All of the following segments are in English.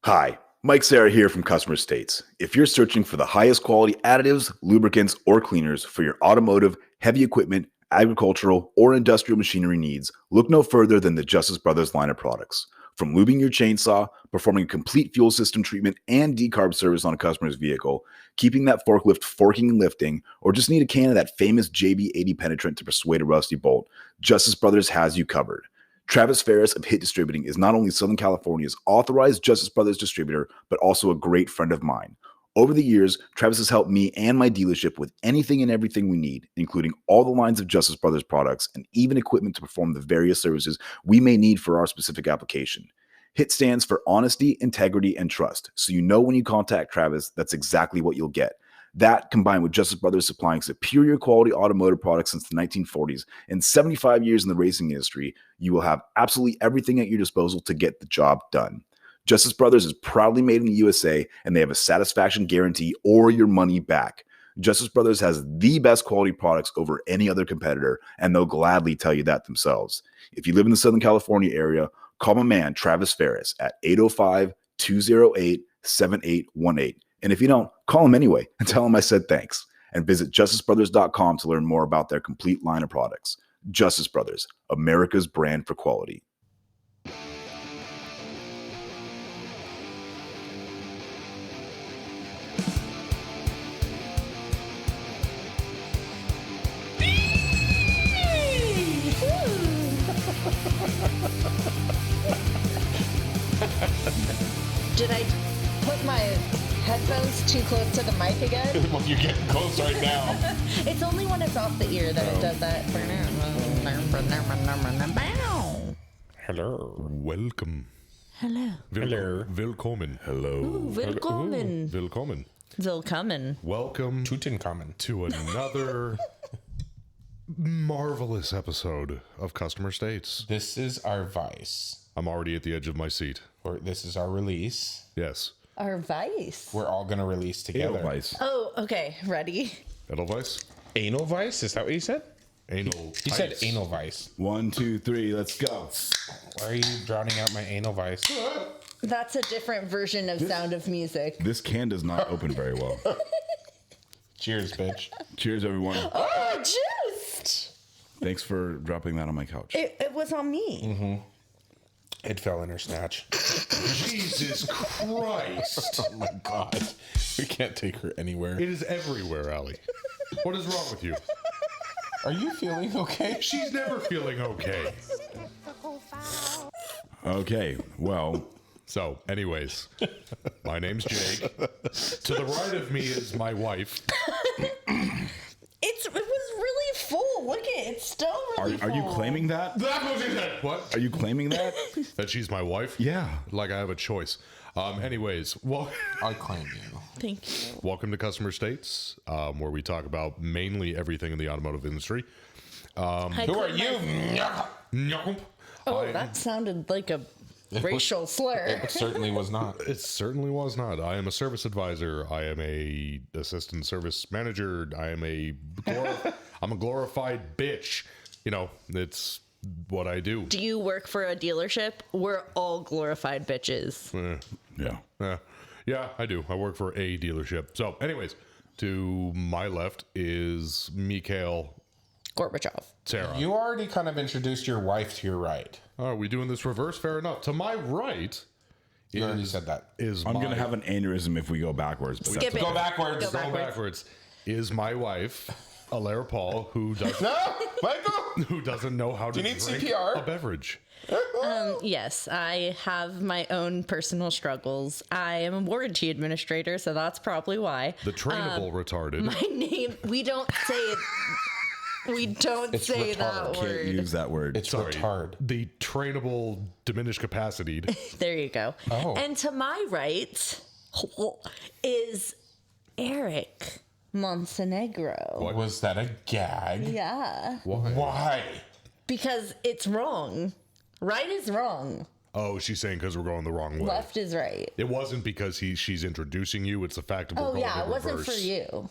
Hi, Mike Sarah here from Customer States. If you're searching for the highest quality additives, lubricants, or cleaners for your automotive, heavy equipment, agricultural, or industrial machinery needs, look no further than the Justice Brothers line of products. From lubing your chainsaw, performing a complete fuel system treatment and decarb service on a customer's vehicle, keeping that forklift forking and lifting, or just need a can of that famous JB80 penetrant to persuade a rusty bolt, Justice Brothers has you covered. Travis Ferris of Hit Distributing is not only Southern California's authorized Justice Brothers distributor, but also a great friend of mine. Over the years, Travis has helped me and my dealership with anything and everything we need, including all the lines of Justice Brothers products and even equipment to perform the various services we may need for our specific application. HIT stands for honesty, integrity, and trust, so you know when you contact Travis, that's exactly what you'll get. That, combined with Justice Brothers supplying superior quality automotive products since the 1940s and 75 years in the racing industry, you will have absolutely everything at your disposal to get the job done. Justice Brothers is proudly made in the USA, and they have a satisfaction guarantee or your money back. Justice Brothers has the best quality products over any other competitor, and they'll gladly tell you that themselves. If you live in the Southern California area, call my man Travis Ferris at 805-208-7818. And if you don't, call him anyway and tell him I said thanks. And visit justicebrothers.com to learn more about their complete line of products. Justice Brothers, America's brand for quality. Did I put my headphones too close to the mic again? Well, you're getting close right now. It's only when it's off the ear that it does that. Hello. Welcome. Hello. Willkommen. Hello. Ooh, willkommen. Willkommen. Willkommen. Welcome Tutankhamun. to another marvelous episode of Customer States. This is our vice. I'm already at the edge of my seat. Or this is our release. Yes. Our vice. We're all going to release together. Edelweiss. Oh, okay. Ready? Edelweiss? Anal vice? Is that what you said? Anal. You said Weiss. anal vice. 1, 2, 3, let's go. Why are you drowning out my anal vice? That's a different version of Sound of Music. This can does not open very well. Cheers, bitch. Cheers, everyone. Oh, just. Thanks for dropping that on my couch. It was on me. Mm-hmm. It fell in her snatch. Jesus Christ. Oh my God. We can't take her anywhere. It is everywhere, Allie. What is wrong with you? Are you feeling okay? She's never feeling okay. Okay, well, So, anyways, my name's Jake. To the right of me is my wife. It was really full. Look at it. It's still really full. are you claiming that? That was it. What? Are you claiming that? That she's my wife? Yeah. Like I have a choice. Anyways, well, I claim you. Thank you. welcome to Customer States, where we talk about mainly everything in the automotive industry. Who are you? Nope. Oh, that sounded like a racial slur. It certainly was not. It certainly was not. I am a service advisor. I am a assistant service manager. I'm a glorified bitch. You know, it's what I do. Do you work for a dealership? We're all glorified bitches. Yeah. Yeah, I do. I work for a dealership. So, anyways, to my left is Mikhail Gorbachev. Sarah. You already kind of introduced your wife to your right. Are we doing this reverse? Fair enough. To my right You already said that. is I'm my... going to have an aneurysm if we go backwards. But Skip that's it. Go backwards. Go backwards. backwards is my wife, Alaire Paul, who does No, Michael. who doesn't know how to Do you need drink CPR? a beverage. Yes, I have my own personal struggles. I am a warranty administrator, so that's probably why. The trainable retarded. My name, we don't say It's say retarded. that Can't word. use that word. It's Sorry, retard. the trainable diminished capacity. There you go. Oh. And to my right is Eric Montenegro. Was that a gag? Yeah, Why? because it's wrong. Right is wrong. Oh, she's saying because we're going the wrong way. Left is right. It wasn't because she's introducing you. It's the fact that we're Oh going yeah, the it wasn't reverse. for you.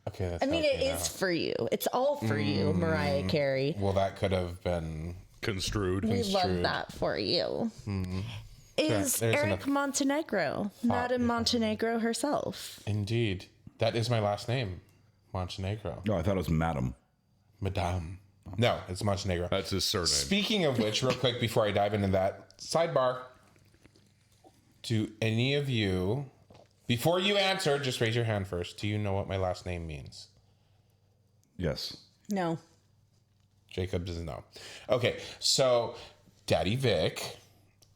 Okay, that's I mean, it helping is out. for you. It's all for you, Mariah Carey. Well, that could have been. Construed. We love that for you. is there's Eric enough. Montenegro, Madame Montenegro herself. Indeed. That is my last name, Montenegro. No, I thought it was Madam. Madame. No, it's Montenegro. That's his surname. Speaking of which, real quick before I dive into that, sidebar. Do any of you, before you answer, just raise your hand first. Do you know what my last name means? Yes. No. Jacob doesn't know. Okay, so Daddy Vic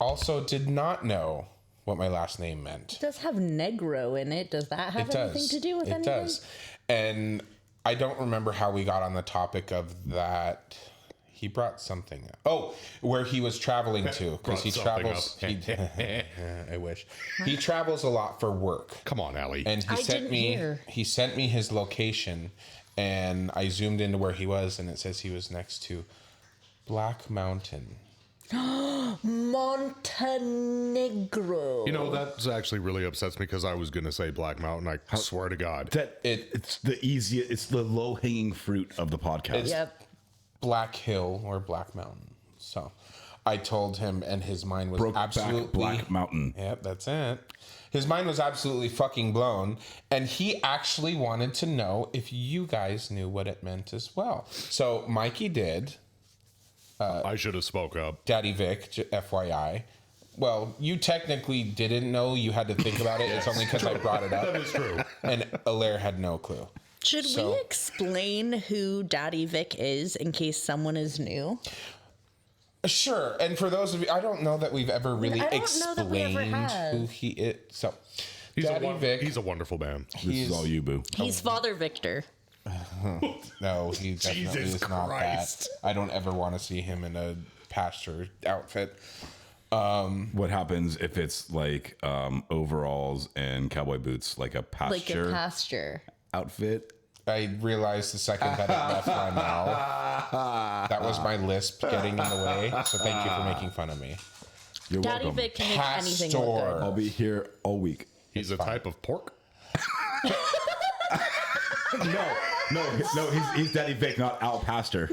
also did not know what my last name meant. It does have negro in it. Does that have anything to do with anything? It does. And I don't remember how we got on the topic of that. He brought something up. Oh, where he was traveling to, because he travels. I wish. He travels a lot for work. Come on, Allie. And he sent me his location, and I zoomed into where he was, and it says he was next to Black Mountain. Montenegro. You know, that actually really upsets me because I was going to say Black Mountain. I swear to God. It's the easiest, it's the low hanging fruit of the podcast. Yep. Black Hill or Black Mountain. So I told him, and his mind was absolutely Black Mountain. Yep, that's it. His mind was absolutely fucking blown, and he actually wanted to know if you guys knew what it meant as well. So Mikey did. I should have spoke up. Daddy Vic, FYI. Well, you technically didn't know. You had to think about it. It's only because I brought it up. That is true. And Alaire had no clue. Should we explain who Daddy Vic is in case someone is new? Sure. And for those of you, I don't know that we've ever really I don't know that we ever explained have. who he is. So, He's Daddy Vic. He's a wonderful man. This is all you, boo. He's Father Victor. No, he definitely Jesus is not Christ. that. I don't ever want to see him in a pastor outfit. What happens if it's like overalls and cowboy boots, like a Like pasture a pasture. outfit? I realized the second that it left my mouth. That was my lisp getting in the way. So thank you for making fun of me. You're Daddy welcome. Vic can make anything look Pastor. good. I'll be here all week. He's a type of pork. No, he's Daddy Vic, not Al Pastor.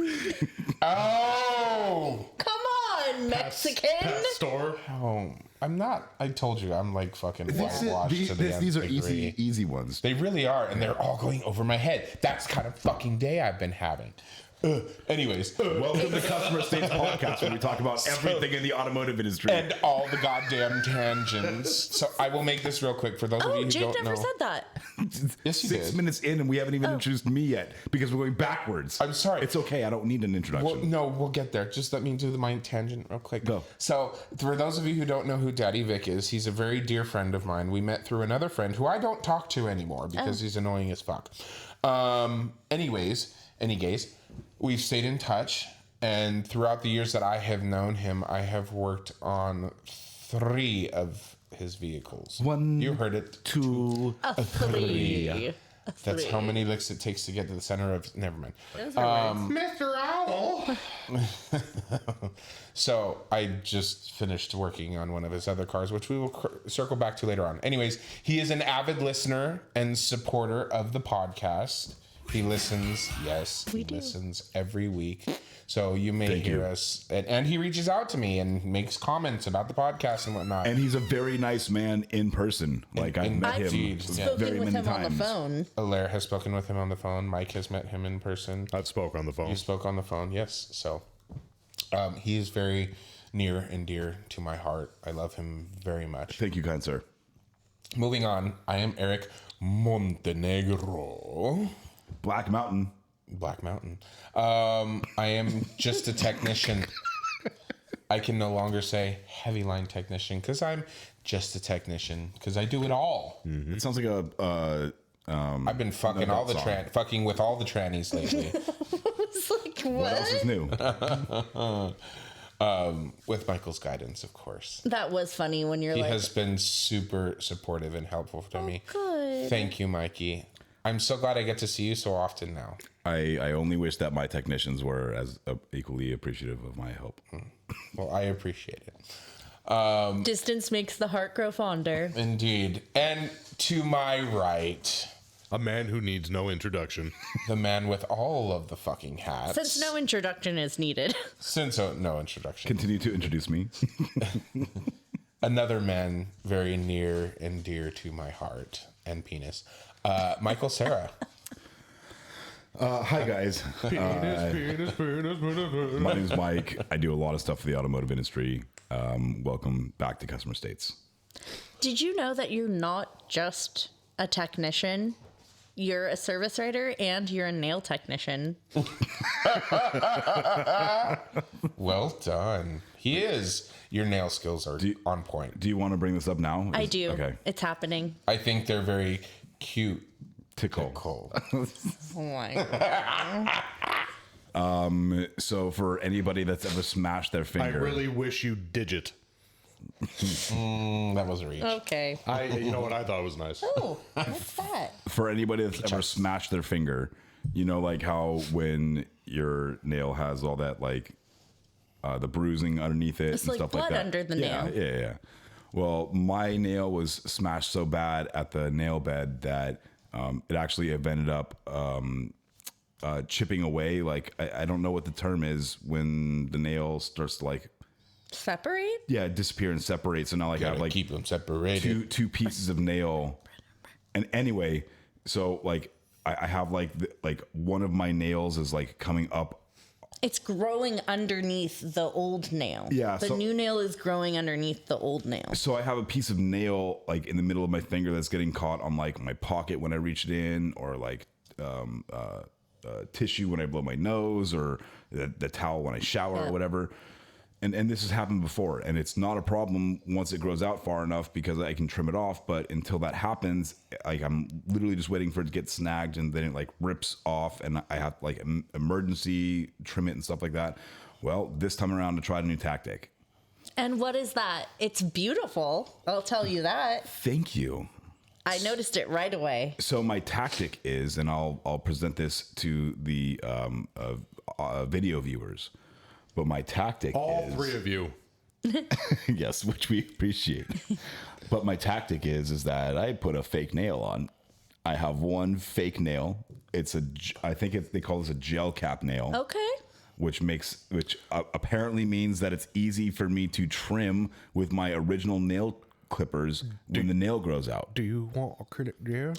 Oh! Come on, Mexican. Store. Oh, I'm not. I told you, I'm like fucking whitewashed to the nth These are degree. easy ones. They really are, and they're all going over my head. That's the kind of fucking day I've been having. Anyways, Welcome to Customer States Podcast, where we talk about everything in the automotive industry. and all the goddamn tangents. So I will make this real quick for those of you Oh, who Jake don't never know. said that. Yes, you 6 did. minutes in, and we haven't even introduced me yet because we're going backwards. I'm sorry. It's okay. I don't need an introduction. Well, no, we'll get there. Just let me do my tangent real quick. Go. So, for those of you who don't know who Daddy Vic is, he's a very dear friend of mine. We met through another friend who I don't talk to anymore because he's annoying as fuck. Anyways, we've stayed in touch, and throughout the years that I have known him, I have worked on 3 of his vehicles. You heard it. 2, A 3. That's how many licks it takes to get to the center of. Never mind. Mr. Owl. So I just finished working on one of his other cars, which we will circle back to later on. Anyways, he is an avid listener and supporter of the podcast. He listens. Yes, he listens every week. So you may hear us, and he reaches out to me and makes comments about the podcast and whatnot. and he's a very nice man in person. Like I've met him Indeed. Spoken very with many him times. on the phone. Alaire has spoken with him on the phone. Mike has met him in person. I've spoke on the phone. You spoke on the phone, yes. So he is very near and dear to my heart. I love him very much. Thank you, kind sir. Moving on, I am Eric Montenegro. Black Mountain. Black Mountain. I am just a technician. I can no longer say heavy line technician because I'm just a technician because I do it all. It sounds like a. I've been fucking No, that song. fucking with all the trannies lately. It's like, What else is new? With Michael's guidance, of course. That was funny when you're He like, has been super supportive and helpful to me. good. Thank you, Mikey. I'm so glad I get to see you so often now. I only wish that my technicians were as equally appreciative of my help. Well, I appreciate it. Distance makes the heart grow fonder. Indeed. And to my right, A man who needs no introduction. the man with all of the fucking hats. Since no introduction is needed. Since no introduction. Continue to introduce me. another man very near and dear to my heart and penis, Michael Sarah. Hi guys. Penis. My name's Mike. I do a lot of stuff for the automotive industry. Welcome back to Customer States. Did you know that you're not just a technician? You're a service writer and you're a nail technician. Well done. He is. Your nail skills are on point. Do you want to bring this up now? I do. Okay. It's happening. I think they're very cute. Tickle. Oh my God. So for anybody that's ever smashed their I finger, really wish you digit. That was a reach. Okay. You know what? I thought it was nice. Oh, what's that? for anybody that's ever smashed their finger, you know, like how when your nail has all that like the bruising underneath it It's and like stuff blood like that. under the yeah, nail. Yeah. Well, my nail was smashed so bad at the nail bed that it actually have ended up chipping away. Like I don't know what the term is when the nail starts to like Separate? disappear and separate. So now like I have Gotta like keep them separated. two pieces of nail. And anyway, so like I have like one of my nails is like coming up. It's growing underneath the old nail. Yeah, The so- new nail is growing underneath the old nail. So I have a piece of nail like in the middle of my finger that's getting caught on like my pocket when I reach it in, or like tissue when I blow my nose, or the towel when I shower or whatever. And this has happened before, and it's not a problem once it grows out far enough because I can trim it off. But until that happens, like I'm literally just waiting for it to get snagged, and then it like rips off, and I have to like emergency trim it and stuff like that. Well, this time around, I tried a new tactic. And what is that? It's beautiful. I'll tell you that. Thank you. I noticed it right away. So my tactic is, and I'll present this to the video viewers. But my tactic All is, three of you. yes, which we appreciate. But my tactic is that I put a fake nail on. I have one fake nail. It's I think they call this a gel cap nail. Okay. Which apparently means that it's easy for me to trim with my original nail clippers when the nail grows out. Do you want acrylic gel?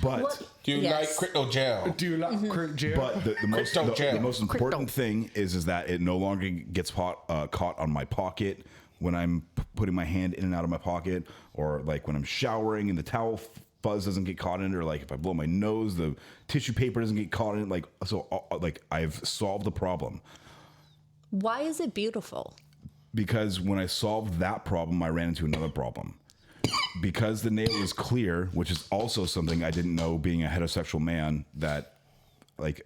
But Do you Yes. like crystal gel? Do you like acrylic gel? But the most important Crypto. thing is that it no longer gets caught on my pocket when I'm putting my hand in and out of my pocket, or like when I'm showering and the towel fuzz doesn't get caught in it, or like if I blow my nose, the tissue paper doesn't get caught in it. Like I've solved the problem. Why is it beautiful? Because when I solved that problem, I ran into another problem. Because the nail is clear, which is also something I didn't know being a heterosexual man, that like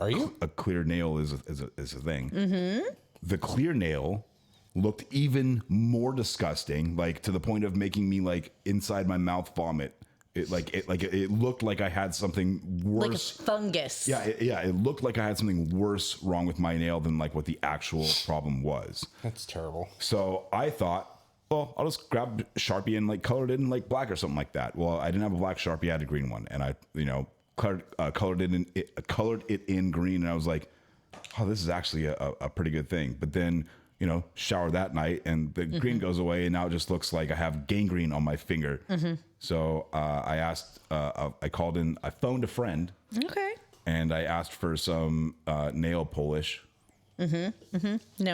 Are you? a clear nail is a thing. Mm-hmm. The clear nail looked even more disgusting, like to the point of making me like inside my mouth vomit. It looked like I had something worse. Like a fungus. It looked like I had something worse wrong with my nail than like what the actual problem was. That's terrible. So I thought, well, I'll just grab Sharpie and like colored it in like black or something like that. Well, I didn't have a black Sharpie, I had a green one, and I, colored it in green, and I was like, oh, this is actually a pretty good thing. But then, shower that night, and the green goes away, and now it just looks like I have gangrene on my finger. So I phoned a friend, Okay. and I asked for some nail polish, Nail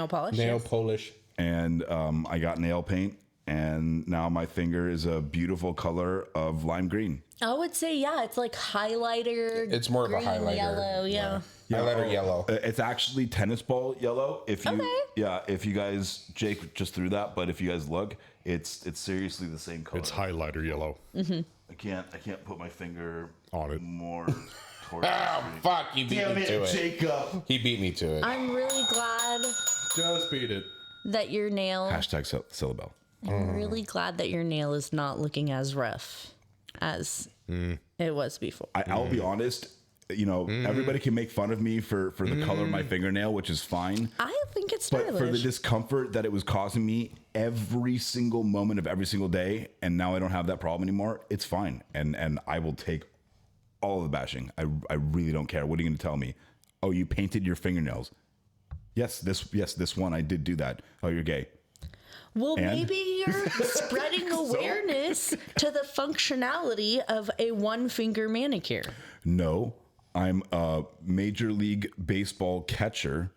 polish. Nail yes. polish. and I got nail paint, and now my finger is a beautiful color of lime green. I would say, yeah, it's like highlighter. It's more of a green, highlighter. Yellow, yeah. Highlighter yellow. It's actually tennis ball yellow. If you, Okay. if you guys, Jake just threw that, but if you guys look, it's seriously the same color. It's highlighter yellow. I can't put my finger On it. more towards. Oh, fuck. You beat me to it. Jacob. He beat me to it. I'm really glad Just beat it. that your nail. Hashtag syllabel. I'm really glad that your nail is not looking as rough as it was before. I'll be honest. Everybody can make fun of me for the color of my fingernail, which is fine. I think it's But stylish. for the discomfort that it was causing me every single moment of every single day, and now I don't have that problem anymore, it's fine. And I will take all of the bashing. I really don't care. What are you going to tell me? Oh, you painted your fingernails. Yes, this one I did do that. Oh, you're gay. Well, And? maybe you're spreading awareness to the functionality of a one-finger manicure. No, I'm a Major League Baseball catcher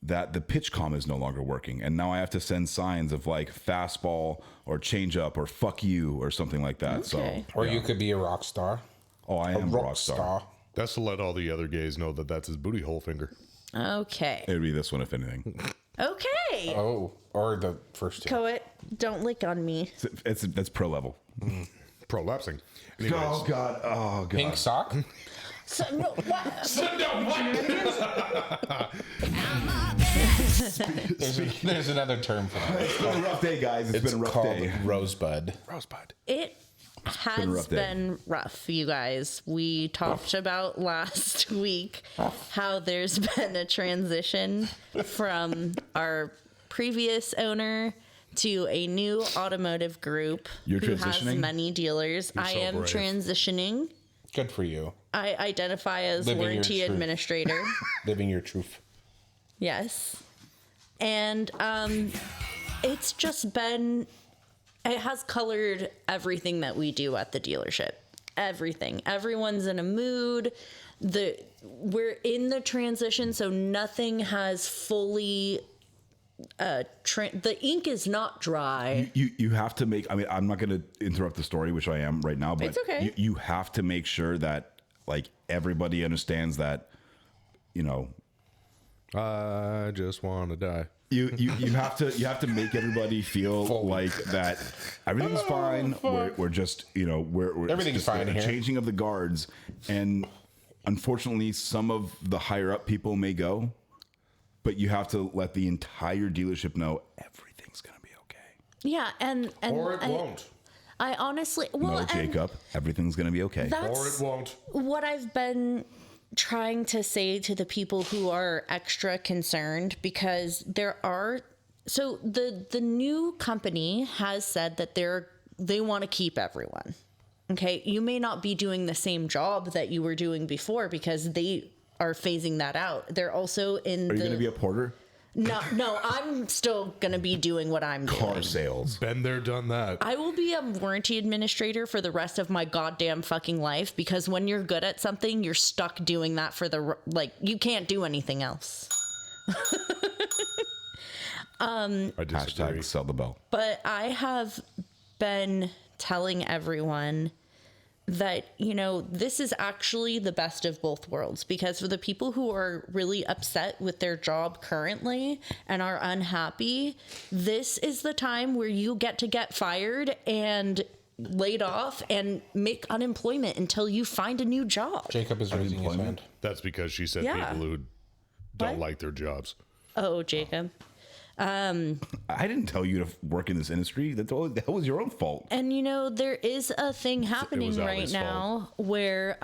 that the pitch comm is no longer working. And now I have to send signs of like fastball or change up or fuck you or something like that. Okay. So, Or you could be a rock star. I am a rock star. That's to let all the other gays know that that's his booty hole finger. Okay. It'd be this one, if anything. Okay. Oh, or the first two. Coet, don't lick on me. That's pro level. Prolapsing. Anyways, God. Oh, God. Pink sock? So, no, what? There's another term for that. It's been a rough day, guys. It's been a rough called day. rosebud. Rosebud. It has been rough, you guys. We talked about last week how there's been a transition from our previous owner to a new automotive group You're who has transitioning? many dealers. I so am brave. transitioning. Good for you. I identify as Living your warranty truth. administrator. Living your truth. Yes. And it's just been, it has colored everything that we do at the dealership. Everything. Everyone's in a mood. We're in the transition, so nothing has fully the ink is not dry. You have to make, I mean, I'm not going to interrupt the story, which I am right now, but It's okay. you have to make sure that like everybody understands that, you know, I just want to die. you have to make everybody feel like that everything's fine. We're just, you know, we're Everything's just fine a here. changing of the guards. And unfortunately, some of the higher up people may go, but you have to let the entire dealership know everything's going to be okay. Yeah, and Or it won't. I honestly, well, No, and Jacob, everything's going to be okay. Or that's it won't. what I've been trying to say to the people who are extra concerned, because there are, so the new company has said that they want to keep everyone. Okay, you may not be doing the same job that you were doing before because they are phasing that out. They're also in Are you going to be a porter? No, I'm still going to be doing what I'm doing. Car sales. Been there, done that. I will be a warranty administrator for the rest of my goddamn fucking life, because when you're good at something, you're stuck doing that for you can't do anything else. I disagree. Hashtag sell the bell. But I have been telling everyone that, you know, this is actually the best of both worlds, because for the people who are really upset with their job currently and are unhappy, this is the time where you get to get fired and laid off and make unemployment until you find a new job. Jacob is raising his hand. That's because she said Yeah. people who don't What? like their jobs. Oh, Jacob. I didn't tell you to work in this industry. That was your own fault. And you know, there is a thing happening right Ali's now where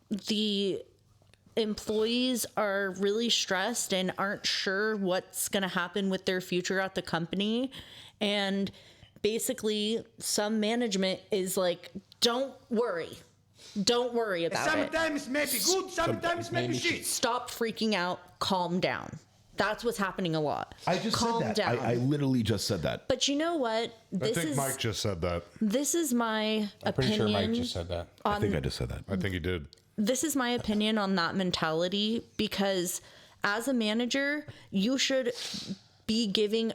the employees are really stressed and aren't sure what's going to happen with their future at the company. And basically, some management is like, don't worry. Don't worry about it. Sometimes maybe good, sometimes maybe shit. Stop freaking out. Calm down. That's what's happening a lot. I just Calm said that. down. I literally just said that. But you know what? I think Mike just said that. This is my I'm pretty opinion. sure Mike just said that. I think I just said that. I think he did. This is my opinion on that mentality, because as a manager, you should be giving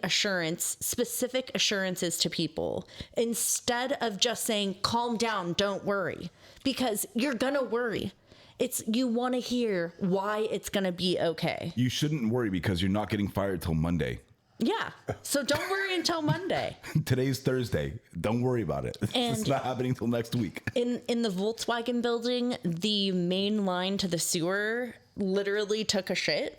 specific assurances to people, instead of just saying, calm down, don't worry, because you're gonna worry. You want to hear why it's gonna be okay. You shouldn't worry because you're not getting fired till Monday. Yeah. So don't worry until Monday. Today's Thursday. Don't worry about it. And- It's not happening till next week. In the Volkswagen building, the main line to the sewer literally took a shit.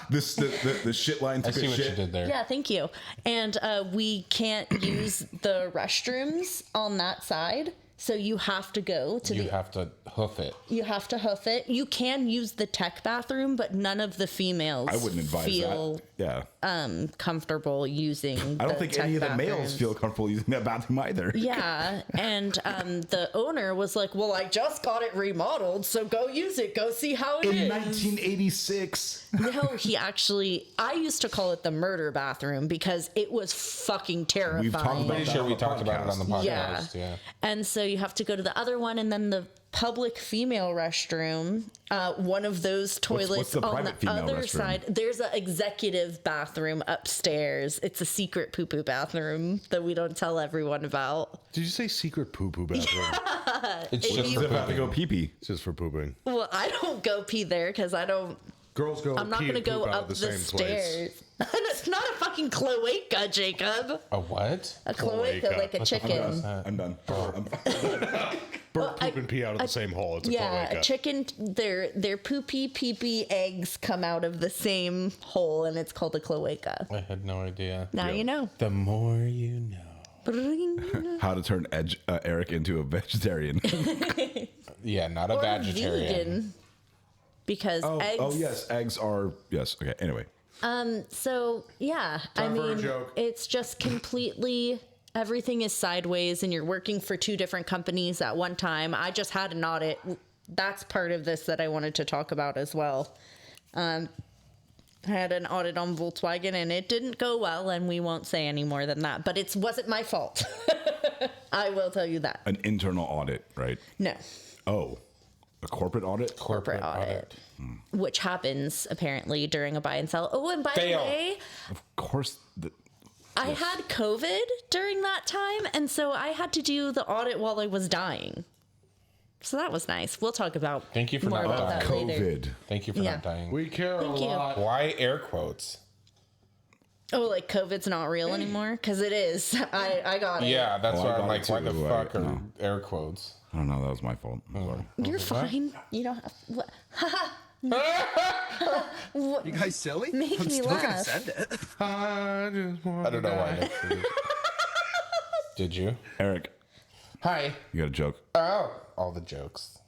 The shit line I took see a what you shit. did there. Yeah, thank you. And we can't use the restrooms on that side So you have to go to You have to hoof it. You have to hoof it. You can use the tech bathroom, but none of the females I wouldn't advise feel that. Yeah. comfortable using I don't think any of the males feel comfortable using that bathroom either. Yeah, and the owner was like, well, I just got it remodeled, so go use it. Go see how it is. In 1986. No, I used to call it the murder bathroom because it was fucking terrifying. We've talked about Pretty that sure on we the talked about it on the podcast. podcast. Yeah. And so you have to go to the other one, and then the public female restroom, one of those toilets what's the on private the female other restroom? side. There's an executive bathroom upstairs. It's a secret poo-poo bathroom that we don't tell everyone about. Did you say secret poo-poo bathroom? It's If just you- for About to pooping. go pee-pee. It's just for pooping. Well, I don't go pee there because I don't. Girls go. I'm not pee going to and go poop out up of the, the same place. stairs. It's not a fucking cloaca, Jacob. A what? A cloaca, like a chicken. I'm done. Bird poop and pee out of the same hole. It's a Yeah, cloaca. a chicken. Their poopy pee-pee eggs come out of the same hole, and it's called a cloaca. I had no idea. Now you know. The more you know. Bring. How to turn Eric into a vegetarian. Yeah, not a Or vegetarian. vegan. Because eggs. Oh, yes. Eggs are. Yes. Okay. Anyway. So yeah, Time for a joke. it's just completely everything is sideways, and you're working for two different companies at one time. I just had an audit. That's part of this that I wanted to talk about as well. I had an audit on Volkswagen, and it didn't go well, and we won't say any more than that. But it wasn't my fault. I will tell you that. An internal audit, right? No. Oh. A corporate audit? Corporate audit. Which happens apparently during a buy and sell. Oh, and by Fail. the way, Of course. I had COVID during that time, and so I had to do the audit while I was dying. So that was nice. We'll talk about Thank you for more not about that dying. later. COVID. Thank you for Yeah. not dying. We care Thank a you. lot. Why air quotes? Oh, like COVID's not real anymore? Because it is. I got it. Yeah, that's Oh, I why got I'm like, it why the too. fuck are No. air quotes? I don't know. That was my fault. I'm sorry. You're fine. You don't have. What? You guys silly? Make I'm me still laugh. gonna send it. I just want I don't know why. That's weird. Did you? Eric, Hi. you got a joke? Oh, all the jokes.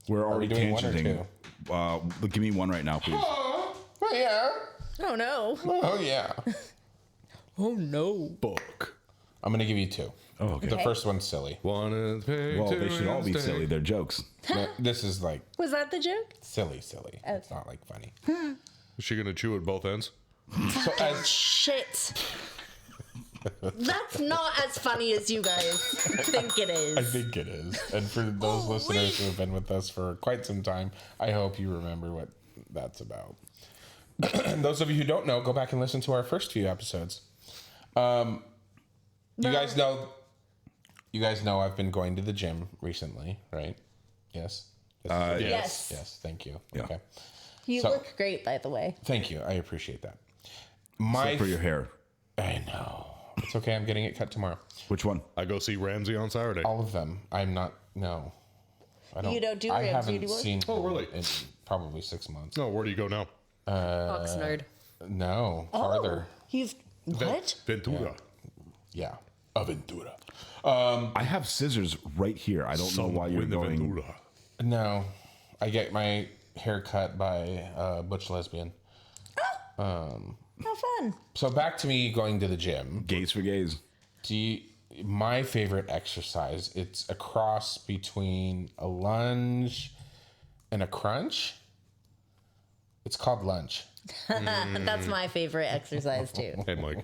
We're already doing one or tangenting. Give me one right now, please. Oh yeah. Oh no. Oh yeah. Oh no. book. I'm gonna give you two. Oh, okay. The first one's silly. One is paid Well, to they should all be stay. silly. They're jokes. No, this is like Was that the joke? silly. It's not like funny. Is she gonna chew at both ends? So as Shit. That's not as funny as you guys think it is. I think it is. And for those listeners who have been with us for quite some time, I hope you remember what that's about. Those of you who don't know, go back and listen to our first few episodes. You guys know I've been going to the gym recently, right? Yes. Yes. Yes, thank you. Yeah. Okay. You So- look great, by the way. Thank you. I appreciate that. Except for your hair. I know. It's okay. I'm getting it cut tomorrow. Which one? I go see Ramsey on Saturday. All of them. I'm not. No. I don't. You don't do I Ramsey haven't anymore? seen. Oh, really? In probably 6 months. No, where do you go now? Oxnard. No. Farther. He's what? Ventura. Yeah. Aventura. I have scissors right here. I don't know why you're going. Ventura. No. I get my hair cut by Butch Lesbian. How fun. So back to me going to the gym. Gays for gays. My favorite exercise, it's a cross between a lunge and a crunch. It's called lunge. That's my favorite exercise too. Hey, Mike.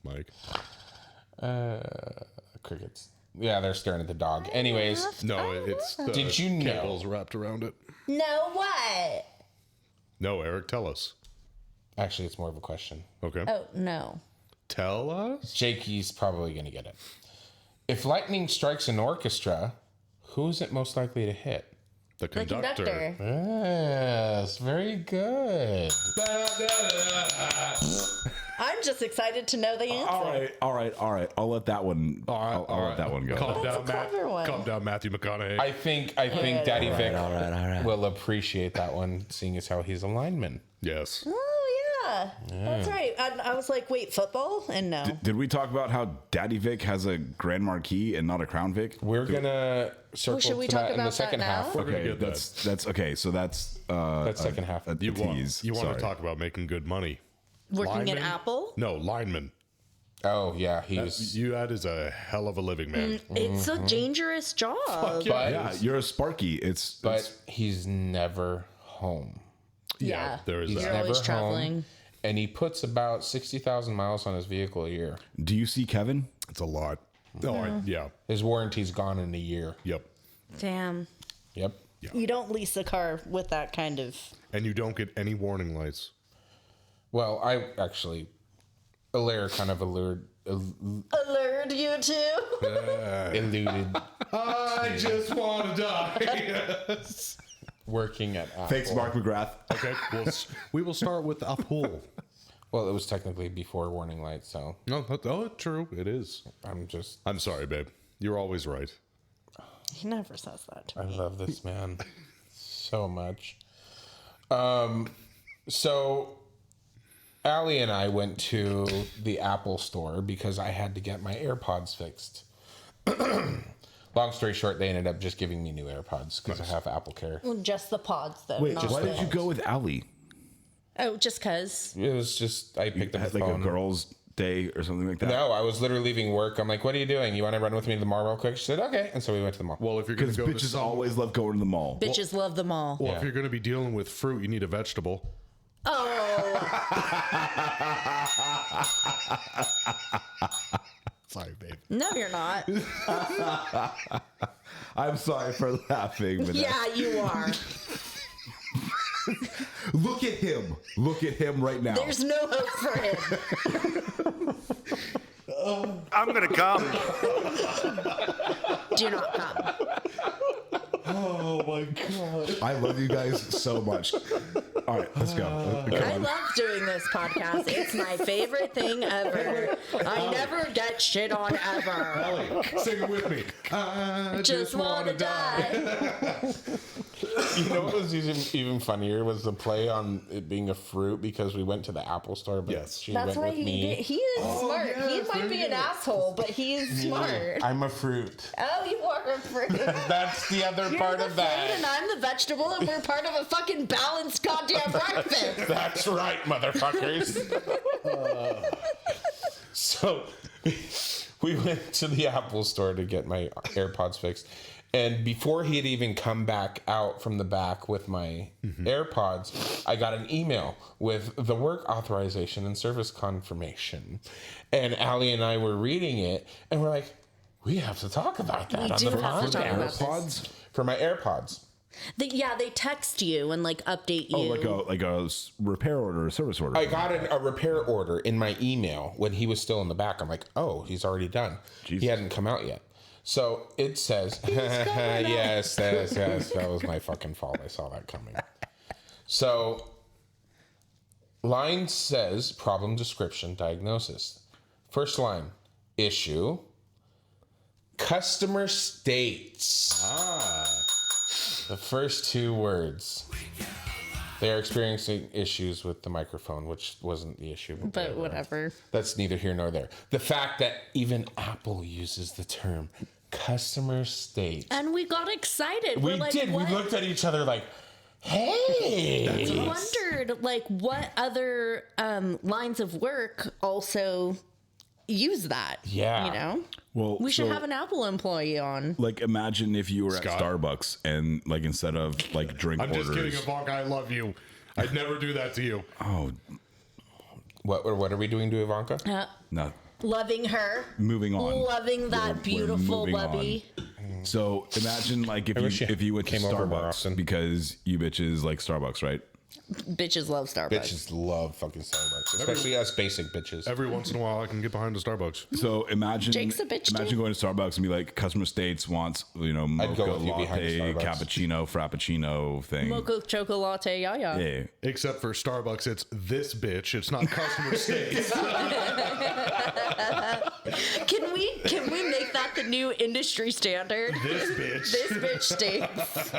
Mike. Crickets. Yeah, they're staring at the dog. Anyways, No, it's the Did you know- cables wrapped around it. No, what? No, Eric, tell us. actually, it's more of a question. Okay. Oh no. Tell us. Jakey's probably going to get it. If lightning strikes an orchestra, who is it most likely to hit? The The conductor. conductor. Yes, very good. I'm just excited to know the answer. All right. I'll let that one. I'll let that one go. Calm That's down, a clever one. Calm down, Matthew McConaughey. I think Daddy Vic will appreciate that one, seeing as how he's a lineman. Yes. Oh Yeah, that's right. And I was like, wait, football? And no. Did we talk about how Daddy Vic has a Grand Marquis and not a Crown Vic? We're gonna circle should we to talk that in the about second that half. now? We're gonna Okay, get that. that's okay. So that's Second half. a You want tease. to Sorry. talk about making good money? Working Lineman? at Apple? No, lineman. Oh yeah, he's. That is a hell of a living, man. It's a dangerous job. But, Yeah, you're a Sparky. but he's never home. Yeah. there is He's You're that. never always traveling. home, and he puts about 60,000 miles on his vehicle a year. Do you see Kevin? It's a lot. Oh, yeah. His warranty's gone in a year. Yep. Damn. Yep. You don't lease a car with that kind of. And you don't get any warning lights. Well, I actually, Alaire kind of allured. Allured you to? Eluded I just want to die. working at Apple. Thanks, Mark McGrath. Okay, we will start with a pool. Well, it was technically before warning lights, so No, true. It is. I'm sorry, babe. You're always right. He never says that to I me. love this man so much. So Allie and I went to the Apple store because I had to get my AirPods fixed. Long story short, they ended up just giving me new AirPods because I have Apple Care. Well, just the pods, though. Wait, not why the did you go with Allie? Oh, just because. It was just I picked up Had the like phone. a girls' day or something like that? No, I was literally leaving work. I'm like, "What are you doing? You want to run with me to the mall real quick?" She said, "Okay," and so we went to the mall. Well, if you're going Because to go to bitches some, always love going to the mall. Bitches love them all. well, if you're going to be dealing with fruit, you need a vegetable. Oh, Sorry, babe. no, you're not. I'm sorry for laughing, Vanessa. Yeah, you are. Look at him. Look at him right now. There's no hope for him. I'm gonna come. Do not come. Oh my god. I love you guys so much. All right, let's go. I love doing this podcast. It's my favorite thing ever. I never get shit on ever. Ellie, sing it with me. I Just wanna die. You know what was even funnier was the play on it being a fruit because we went to the Apple store, but Yes. she That's went why with he me. did. He is smart. He yes, might there be you an go. asshole, but he is smart. I'm a fruit. Oh, you are a fruit. That's the other You're part the of fruit and that. I'm the vegetable, and we're part of a fucking balanced goddamn breakfast. That's right, motherfuckers. So we went to the Apple store to get my AirPods fixed. And before he had even come back out from the back with my AirPods, I got an email with the work authorization and service confirmation. And Allie and I were reading it, and we're like, we have to talk about that We on do the have to talk podcast. about this. AirPods? For my AirPods. They text you and like update you. Oh, like a repair order, a service order. I got a repair order in my email when he was still in the back. I'm like, oh, he's already done. Jesus. He hadn't come out yet. So it says, yes, that was my fucking fault. I saw that coming. So line says problem description diagnosis. First line, issue. Customer states. The first two words. They are experiencing issues with the microphone, which wasn't the issue. but whatever. That's neither here nor there. The fact that even Apple uses the term customer state. And we got excited. We We're like, did. What? We looked at each other like, hey. We wondered like what other lines of work also use that. Yeah. You know? Well, We should so, have an Apple employee on. like, imagine if you were Scott. at Starbucks and, like, instead of like drink I'm orders. just kidding, Ivanka. I love you. I'd never do that to you. Oh What are we doing to Ivanka? no! Loving her. Moving on. Loving that We're beautiful moving on. bubby. So imagine like wish if you went to came over more Starbucks often. because you bitches like Starbucks, right? Bitches love Starbucks. Bitches love fucking Starbucks, especially us basic bitches. Every once in a while, I can get behind a Starbucks. So imagine Jake's a bitch, imagine too. going to Starbucks and be like, customer states wants mocha, go with you behind latte, Starbucks. cappuccino, frappuccino thing. Mocha choco latte, yeah. Yeah. Except for Starbucks, it's this bitch. It's not customer states. Can we make that the new industry standard? This bitch. This bitch states.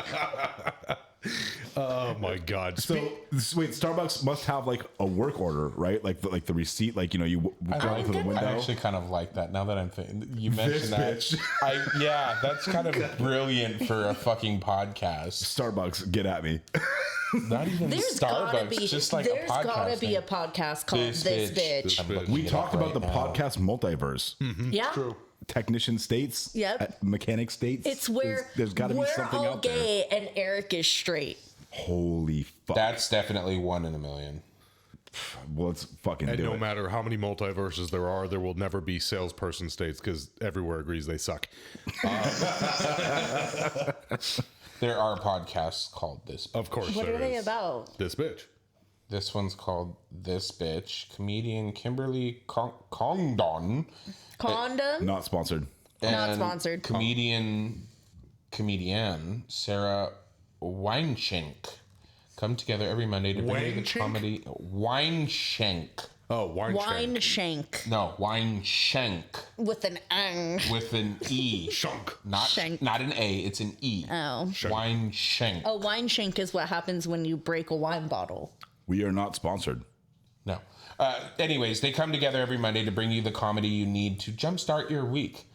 Oh my God. So wait, Starbucks must have like a work order, right? Like the receipt, like you drive to the I window. actually kind of like that. Now that I'm thinking, you mentioned This that. bitch. Yeah, that's kind of brilliant for a fucking podcast. Starbucks, get at me. Not even There's gotta Starbucks, be. just like There's a podcast. gotta be a name. podcast called This This Bitch. Bitch. This I'm bitch. looking We it talked up about the right now. podcast multiverse. Yeah. True. Technician states. Yep. Mechanic states. It's where there's got to be we're something all out there. gay and Eric is straight. Holy fuck. That's definitely 1 in a million. Well, let's fucking And do no it. matter how many multiverses there are, there will never be salesperson states because everywhere agrees they suck. There are podcasts called This. Of course. What there are they is. about? This bitch. This one's called This Bitch. Comedian Kimberly Condon. Condom? Not sponsored. Not and sponsored. Comedian Sarah Weinschenk come together every Monday to bring you the Weinschenk? comedy. Weinschenk. Oh, wine, Wine shank No, Weinschenk with an ang. with an E. Shunk. Not Shank. not an A, it's an E. Oh. Weinschenk. A wine shank is what happens when you break a wine bottle. We are not sponsored. No. Anyways, they come together every Monday to bring you the comedy you need to jumpstart your week.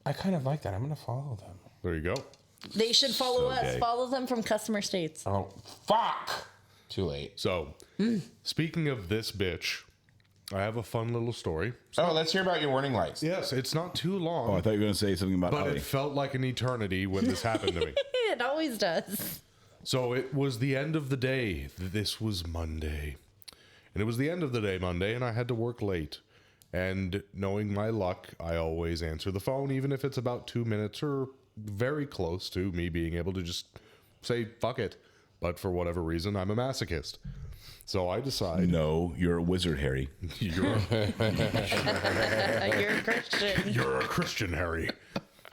I kind of like that. I'm going to follow them. There you go. They should follow So us. gay. Follow them from customer states. Oh, fuck! Too late. So, speaking of this bitch, I have a fun little story. Oh, let's hear about your warning lights. Yes, it's not too long, Oh, I thought you were going to say something about but Ali. it felt like an eternity when this happened to me. It always does. So it was the end of the day. This was Monday. And it was the end of the day Monday, and I had to work late. And knowing my luck, I always answer the phone, even if it's about 2 minutes or very close to me being able to just say, fuck it. But for whatever reason, I'm a masochist. So I decide, No, you're a wizard, Harry. you're You're a Christian. you're a Christian, Harry.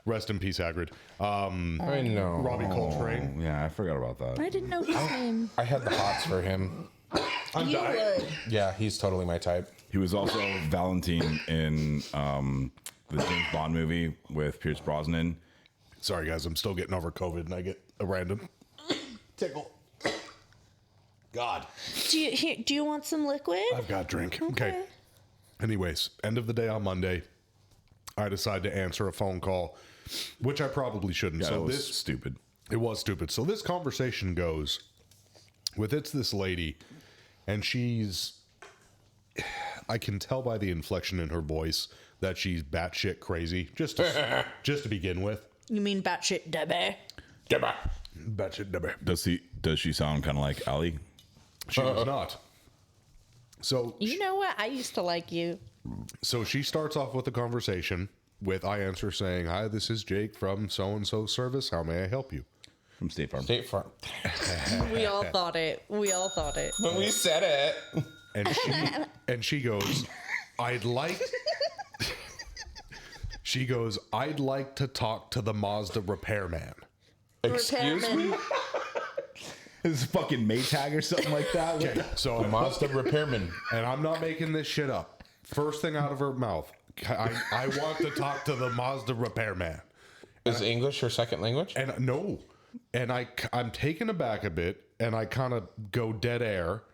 Rest in peace, Hagrid. I know. Robbie Coltrane. Yeah, I forgot about that. I didn't know his name. I had the hots for him. You would. Yeah, he's totally my type. He was also Valentine in the James Bond movie with Pierce Brosnan. Sorry, guys, I'm still getting over COVID, and I get a random tickle. God. Do you want some liquid? I've got a drink. Okay. Anyways, end of the day on Monday, I decide to answer a phone call, which I probably shouldn't. Yeah, So that was this stupid. it was stupid. So this conversation goes with it's this lady, and I can tell by the inflection in her voice that she's batshit crazy. Just to begin with. You mean batshit Debbie? Batshit never. Does she sound kind of like Ali? She was not. So You know what? I used to like you. So she starts off with the conversation with I answer saying, "Hi, this is Jake from so-and-so service. How may I help you?" From State Farm. State Farm. We all thought it. When we said it. And she goes, "I'd like She goes, "I'd like to talk to the Mazda repairman." Excuse me? It's fucking Maytag or something like that. What Okay, the- so Mazda repairman. and I'm not making this shit up. First thing out of her mouth, I want to talk to the Mazda repairman. Is English her second language? And no, and I'm taken aback a bit, and I kind of go dead air,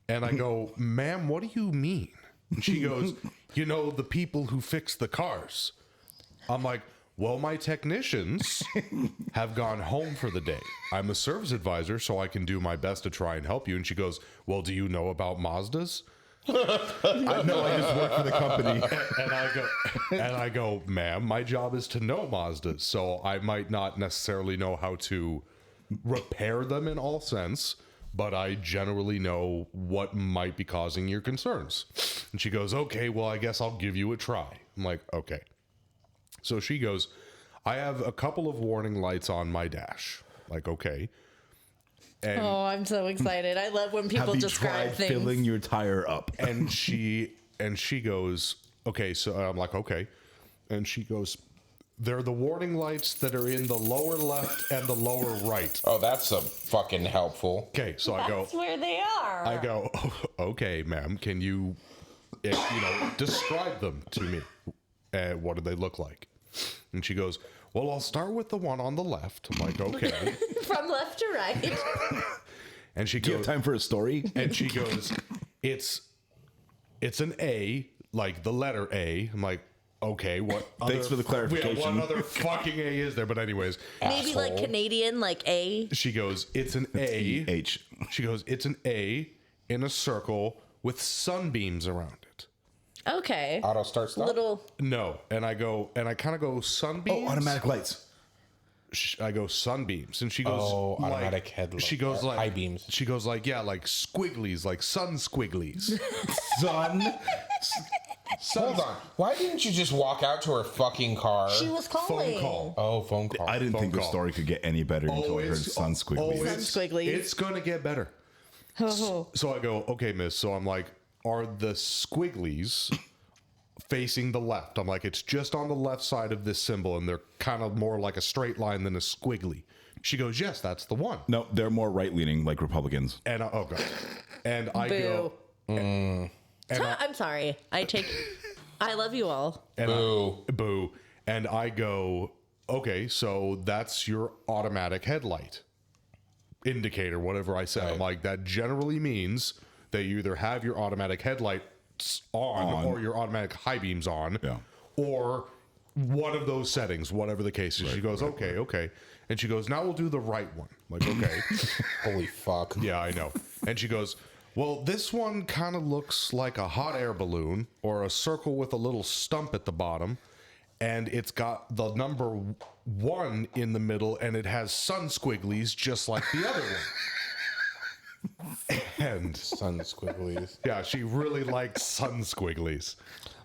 and I go, "Ma'am, what do you mean?" And she goes, "You know, the people who fix the cars." I'm like, "Well, my technicians have gone home for the day. I'm a service advisor, so I can do my best to try and help you." And she goes, "Well, do you know about Mazdas?" I know, I just work for the company. And I go, "Ma'am, my job is to know Mazdas, so I might not necessarily know how to repair them in all sense, but I generally know what might be causing your concerns." And she goes, "Okay, well, I guess I'll give you a try." I'm like, "Okay." So she goes, "I have a couple of warning lights on my dash." Like, okay. And Oh, I'm so excited. I love when people Have you describe tried things. filling your tire up? and she goes, "Okay." So I'm like, "Okay." And she goes, "They're the warning lights that are in the lower left and the lower right." Oh, that's a fucking helpful. Okay, so I go, That's where they are. I go, "Oh, okay, ma'am, can you, describe them to me? What do they look like?" And she goes, well, I'll start with the one on the left. I'm like, okay. From left to right. And she Do you goes, have time for a story? and she goes, it's an A, like the letter A. I'm like, okay, what? Thanks for the clarification. Yeah, what other fucking A is there? But anyways, Maybe like Canadian, like A. she goes, it's an A. H. She goes, it's an A in a circle with sunbeams around it. Okay. Auto start stop. Little. No, and I kind of go sunbeams. Oh, automatic lights. I go sunbeams, and she goes, Oh, like, automatic headlight. She goes like high beams. She goes like, yeah, like squigglies, like sun squigglies. Sun. Hold on. Why didn't you just walk out to her fucking car? She was calling. Phone call. Oh, phone call. I didn't Phone think the call. story could get any better until I heard sun squiggly. Sun squigglies. It's gonna get better. Oh. So I go, okay, miss. So I'm like, are the squigglies facing the left? I'm like, it's just on the left side of this symbol, and they're kind of more like a straight line than a squiggly. She goes, yes, that's the one. No, they're more right leaning, like Republicans. And oh god, and I Boo. go, I'm sorry. I love you all. and Boo. Boo. And I go, okay, so that's your automatic headlight indicator, whatever I said. I'm like, that generally means that you either have your automatic headlights on. Or your automatic high beams on, Yeah. or one of those settings, whatever the case is. She goes, okay. And she goes, now we'll do the right one. I'm like, okay. Holy fuck. Yeah, I know. And she goes, well, this one kind of looks like a hot air balloon or a circle with a little stump at the bottom. And it's got the number 1 in the middle, and it has sun squigglies just like the other one. And Sun squigglies. yeah, she really likes sun squigglies.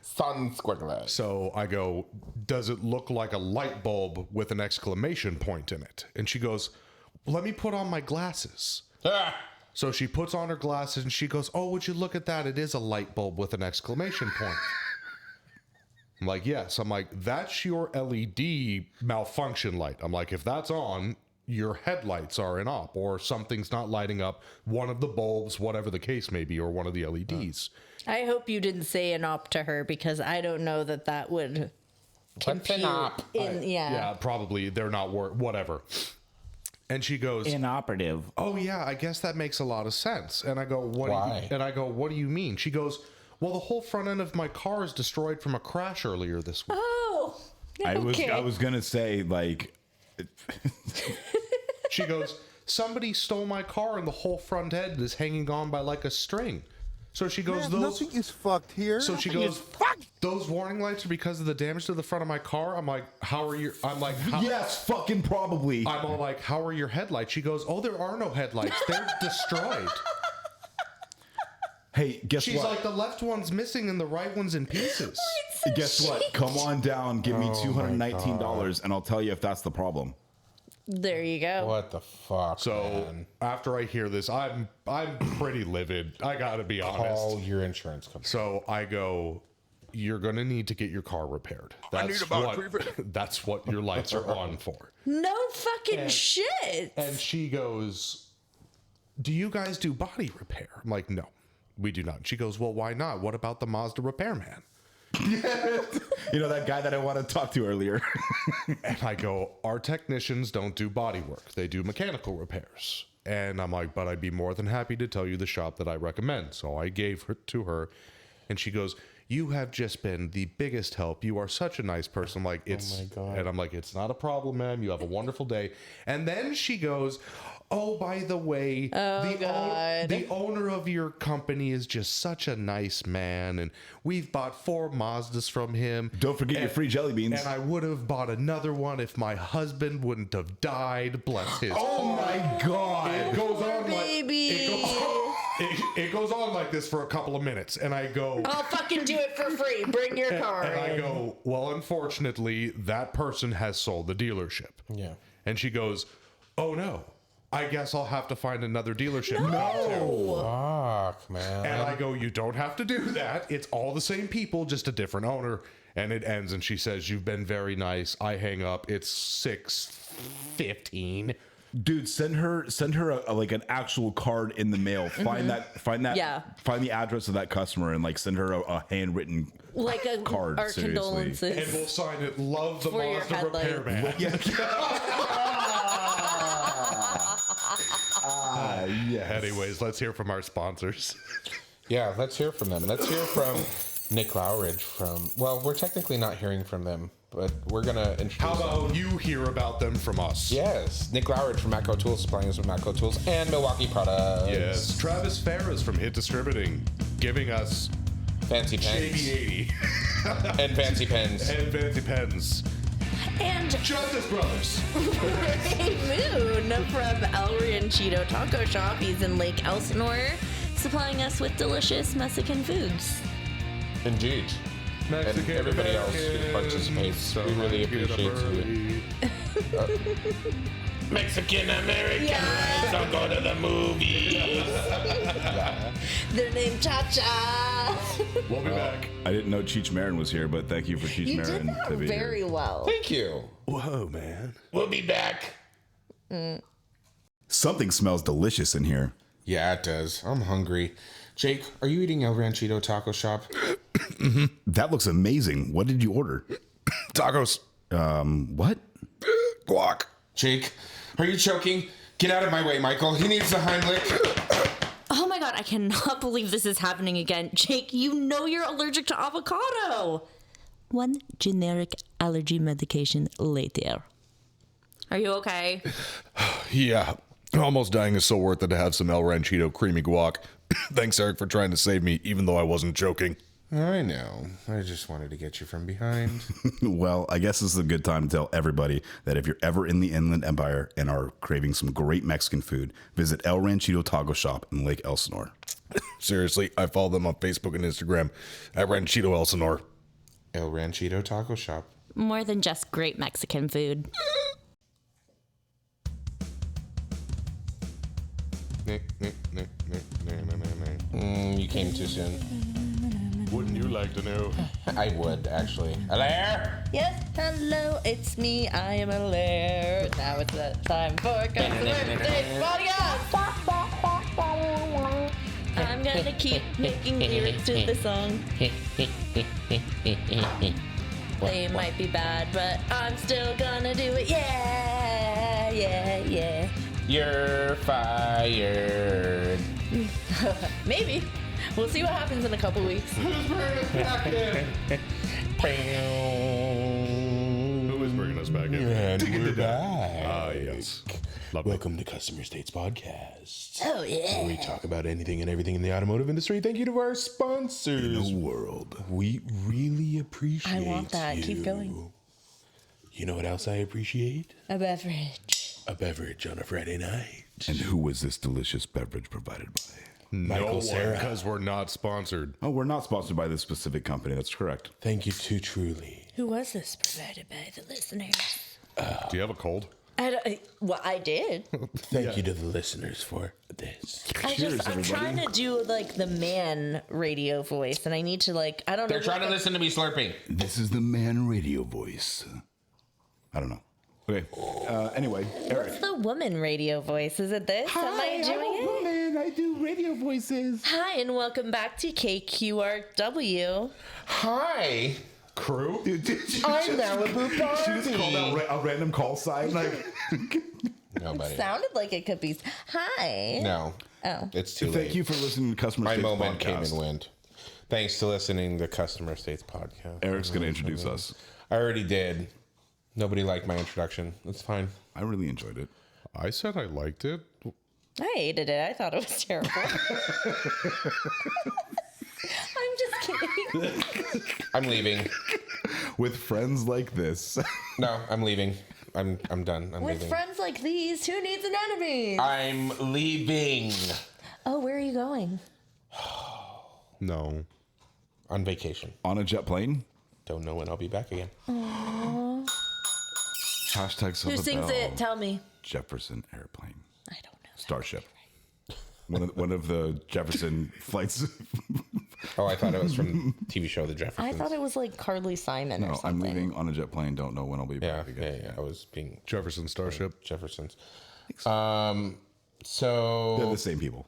Sun squigglies. So I go, does it look like a light bulb with an exclamation point in it? And she goes, let me put on my glasses. Ah! So she puts on her glasses and she goes, oh, would you look at that? It is a light bulb with an exclamation point. I'm like, yes. I'm like, that's your LED malfunction light. I'm like, if that's on, your headlights are in op, or something's not lighting up one of the bulbs, whatever the case may be, or one of the LEDs. I hope you didn't say an op to her, because I don't know that would What's an op? Yeah, probably they're not whatever. And she goes, Inoperative. oh yeah, I guess that makes a lot of sense. And I go, Why? What do you mean? She goes, well, the whole front end of my car is destroyed from a crash earlier this week. Oh. I Okay. was gonna say, like, She goes, somebody stole my car and the whole front end is hanging on by like a string. So she goes, Nothing is fucked here. so she goes, those warning lights are because of the damage to the front of my car. I'm like, how are your, I'm like, how, yes, fucking probably. I'm all like, how are your headlights? She goes, oh, there are no headlights. They're destroyed. Hey, guess She's what? like, the left one's missing and the right one's in pieces. Guess what? Come on down, give me $219, and I'll tell you if that's the problem. There you go. What the fuck, So man? after I hear this, I'm pretty livid. I gotta be honest. Call your insurance company. So I go, you're gonna need to get your car repaired. That's that's what your lights are on for. No fucking shit. And she goes, do you guys do body repair? I'm like, no, we do not. She goes, well, why not? What about the Mazda repairman? You know, that guy that I wanted to talk to earlier. And I go, our technicians don't do body work. They do mechanical repairs. And I'm like, but I'd be more than happy to tell you the shop that I recommend. So I gave her to her, and she goes, you have just been the biggest help. You are such a nice person. I'm like, it's, my God. and I'm like, it's not a problem, ma'am. You have a wonderful day. And then she goes, oh, by the way, the owner of your company is just such a nice man. And we've bought 4 Mazdas from him. Don't forget your free jelly beans. And I would have bought another one if my husband wouldn't have died. Bless his Oh heart. my God. It goes on baby. it goes on like this for a couple of minutes, and I go, I'll fucking do it for free. Bring your car and I in. go, well, unfortunately, that person has sold the dealership. Yeah. And she goes, oh no, I guess I'll have to find another dealership. Fuck, man. And I go, you don't have to do that. It's all the same people, just a different owner. And it ends, and she says, you've been very nice. I hang up. It's 6:15. Dude, send her like an actual card in the mail. Find the address of that customer and like send her a handwritten like a card. our seriously. condolences. And we'll sign it. Love the For your Mazda repairman. Yes. Anyways, let's hear from our sponsors. Yeah, let's hear from them. Let's hear from Nick Lowridge from... Well, we're technically not hearing from them, but we're going to introduce How them. about you hear about them from us? Yes, Nick Lowridge from Matco Tools, supplying us with Matco Tools and Milwaukee products. Yes. Travis Ferris from Hit Distributing, giving us Fancy pens. JB80 And fancy pens. and fancy pens. And Justice Brothers. Ray Moon from El Ranchito Taco Shop. He's in Lake Elsinore, supplying us with delicious Mexican foods. Indeed. And everybody else who participates. We really appreciate you. Mexican Americans don't go to the movies. They're named Cha Cha. We'll be back. I didn't know Cheech Marin was here, but thank you for Cheech You did Marin that to be very here. well. Thank you. Whoa, man. We'll be back. Something smells delicious in here. Yeah, it does. I'm hungry. Jake, are you eating El Ranchito Taco Shop? That looks amazing. What did you order? Tacos. What? Guac. Jake, are you choking? Get out of my way, Michael. He needs the Heimlich. Oh my god, I cannot believe this is happening again. Jake, you know you're allergic to avocado. One generic allergy medication later. Are you okay? Yeah. Almost dying is so worth it to have some El Ranchito creamy guac. Thanks, Eric, for trying to save me, even though I wasn't joking. I know. I just wanted to get you from behind. Well, I guess this is a good time to tell everybody that if you're ever in the Inland Empire and are craving some great Mexican food, visit El Ranchito Taco Shop in Lake Elsinore. Seriously, I follow them on Facebook and Instagram at Ranchito Elsinore. El Ranchito Taco Shop. More than just great Mexican food. You came too soon. Wouldn't you like to know? I would, actually. Hello? Yes, hello, it's me, I am Alaire. Now it's the time for Customer Update Podcast. I'm gonna keep making lyrics to the song. They might be bad, but I'm still gonna do it. Yeah, yeah, yeah. You're fired. Maybe. We'll see what happens in a couple weeks. Who is bringing us back in? And we're back. Ah, yes. Lovely. Welcome to Customer States Podcast. Oh, yeah. Where we talk about anything and everything in the automotive industry. Thank you to our sponsors. World. We really appreciate I want that. you. Keep going. You know what else I appreciate? A beverage. A beverage on a Friday night. And who was this delicious beverage provided by? Michael Cera. Because we're not sponsored. Oh, we're not sponsored by this specific company. That's correct. Thank you to Truly. Who was this provided by the listeners? Do you have a cold? I did. Thank you to the listeners for this. I'm trying to do like the man radio voice, and I need to I don't know. They're trying to listen to me slurping. This is the man radio voice. I don't know. Okay. Anyway, Eric. What's the woman radio voice? Is it this? Am I doing it? Woman. I do radio voices. Hi, and welcome back to KQRW. Hi. Crew? I'm Malibu Barbie. She just called out a random call sign. Nobody. Sounded like it could be. Hi. No. Oh. It's too late. Thank you for listening to Customer My States moment came Podcast. and went. Thanks to listening to Customer States Podcast. Eric's going to introduce us. I already did. Nobody liked my introduction. It's fine. I really enjoyed it. I said I liked it. I hated it. I thought it was terrible. I'm just kidding. I'm leaving. With friends like this. No, I'm leaving. I'm done. I'm With leaving. friends like these, who needs an enemy? I'm leaving. Oh, where are you going? No. On vacation. On a jet plane. Don't know when I'll be back again. Hashtag Who sings it? Tell me. Jefferson Airplane. I don't know. Starship. One of the Jefferson flights. Oh, I thought it was from the TV show The I Jeffersons. thought it was like Carly Simon or No, something. I'm leaving on a jet plane. Don't know when I'll be Yeah, back again. yeah. I was being Jefferson Starship. Jeffersons. So They're the same people.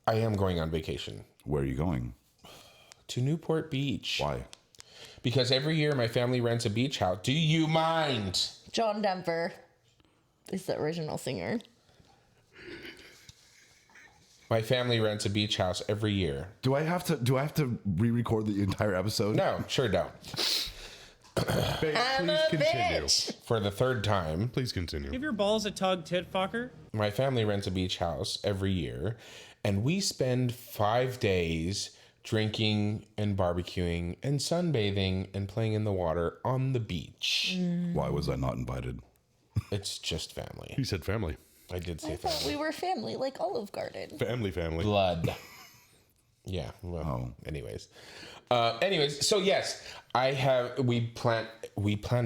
I am going on vacation Where are you going? to Newport Beach. Why? Because every year my family rents a beach house. Do you mind? John Denver is the original singer. My family rents a beach house every year. Do I have to re-record the entire episode? No, sure don't. Please I'm a continue. bitch. For the third time, Please continue. Give your balls a tug, tit fucker. my family rents a beach house every year, and we spend 5 days drinking and barbecuing and sunbathing and playing in the water on the beach. Why was I not invited? It's just family. He said family. I did say I thought family. we were family, like Olive Garden. Family. Blood. Yeah. Well, anyways, so yes, we plan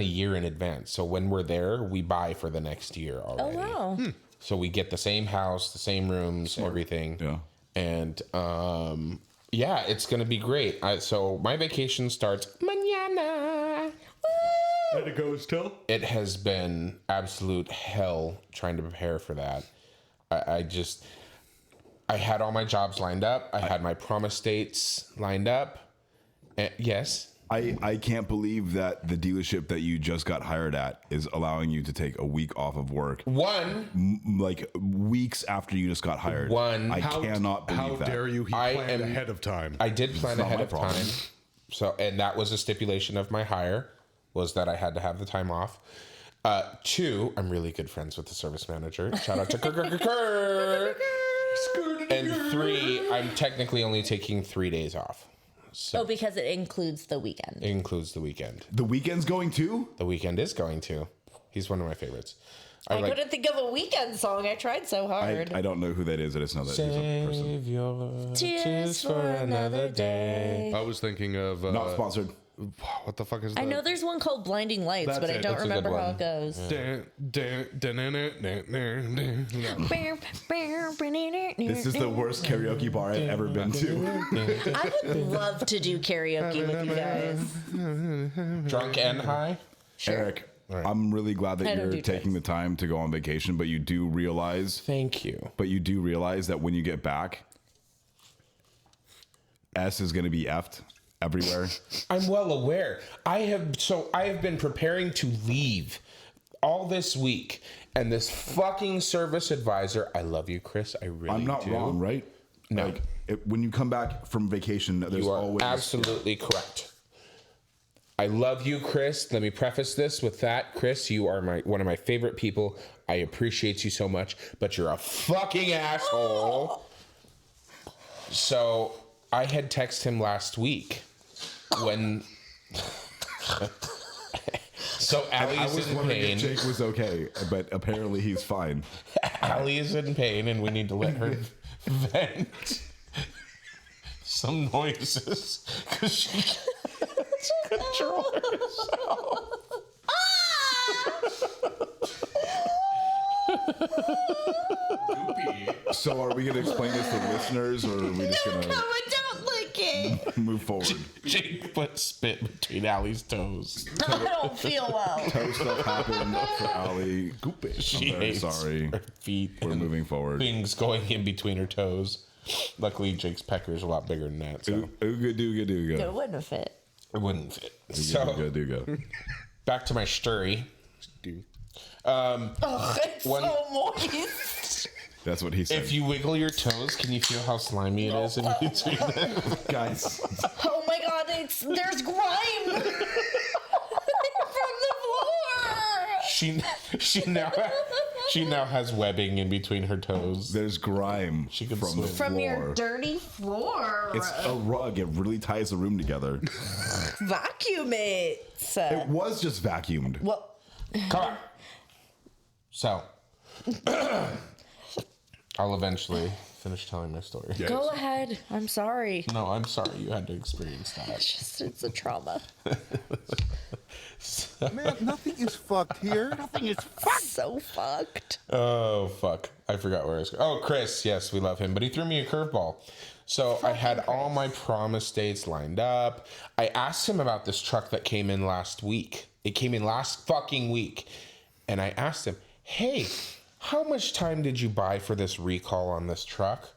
a year in advance. So when we're there, we buy for the next year Oh, already. wow. So we get the same house, the same rooms, everything. Yeah. And yeah, it's gonna be great. So my vacation starts mañana. And it goes till? It has been absolute hell trying to prepare for that. I had all my jobs lined up. I had my promise dates lined up. Yes. I can't believe that the dealership that you just got hired at is allowing you to take a week off of work, like weeks after you just got hired. I cannot believe How that. dare you? He planned ahead of time. I did plan not ahead my of problem. time. So, and that was a stipulation of my hire, was that I had to have the time off. 2, I'm really good friends with the service manager. Shout out to Kirk. And 3, I'm technically only taking 3 days off. So Oh, because it includes the weekend. it includes the weekend. The weekend's going too? The weekend is going to. He's one of my favorites. I couldn't think of a weekend song. I tried so hard. I don't know who that is. I just know that he's a person. Save your Tears for another day. I was thinking of Not sponsored. what the fuck is that? I know there's one called Blinding Lights, That's but I it. don't That's a good remember how one. it goes. This is the worst karaoke bar I've ever been to. I would love to do karaoke with you guys. drunk and high. Eric, I'm really glad I that don't you're do taking the time to go on vacation, but you do realize Thank you. that when you get back, S is going to be effed everywhere. I'm well aware. I have been preparing to leave all this week, and this fucking service advisor. I love you, Chris. I really I'm not do. wrong, right? No. Like, when you come back from vacation, there's You are always absolutely correct. I love you, Chris. Let me preface this with that. Chris, you are one of my favorite people. I appreciate you so much, but you're a fucking asshole. So I had texted him last week when. So Allie I is was in wondering pain. if Jake was okay, but apparently he's fine. Allie is in pain, and we need to let her vent some noises because she can't control herself. So are we going to explain this to listeners, or are we just going No, I don't like it. to move forward? Jake put spit between Allie's toes. I don't feel well. Toe stuff happened for Ali. She I'm very hates sorry. her feet. We're and moving forward. Things going in between her toes. Luckily, Jake's pecker is a lot bigger than that, so Ooga dooga dooga. It wouldn't fit. it wouldn't fit. Ooga So dooga. back to my story. Oh, it's One- so moist. That's what he said. If you wiggle your toes, can you feel how slimy it is in between them? Guys, Oh my god, there's grime from the floor. She now has webbing in between her toes. there's grime She could from the swim. From your floor. dirty floor. It's a rug. It really ties the room together. Vacuum it. It was just vacuumed. Well, Come on. So, I'll eventually finish telling my story. go ahead. I'm sorry. No, I'm sorry you had to experience that. It's a trauma. Man, nothing is fucked here. Nothing is fucked. So fucked. Oh, fuck. I forgot where I was going. Oh, Chris. Yes, we love him. But he threw me a curveball. So I had all my promise dates lined up. I asked him about this truck that came in last week. It came in last fucking week. And I asked him, hey, How much time did you buy for this recall on this truck?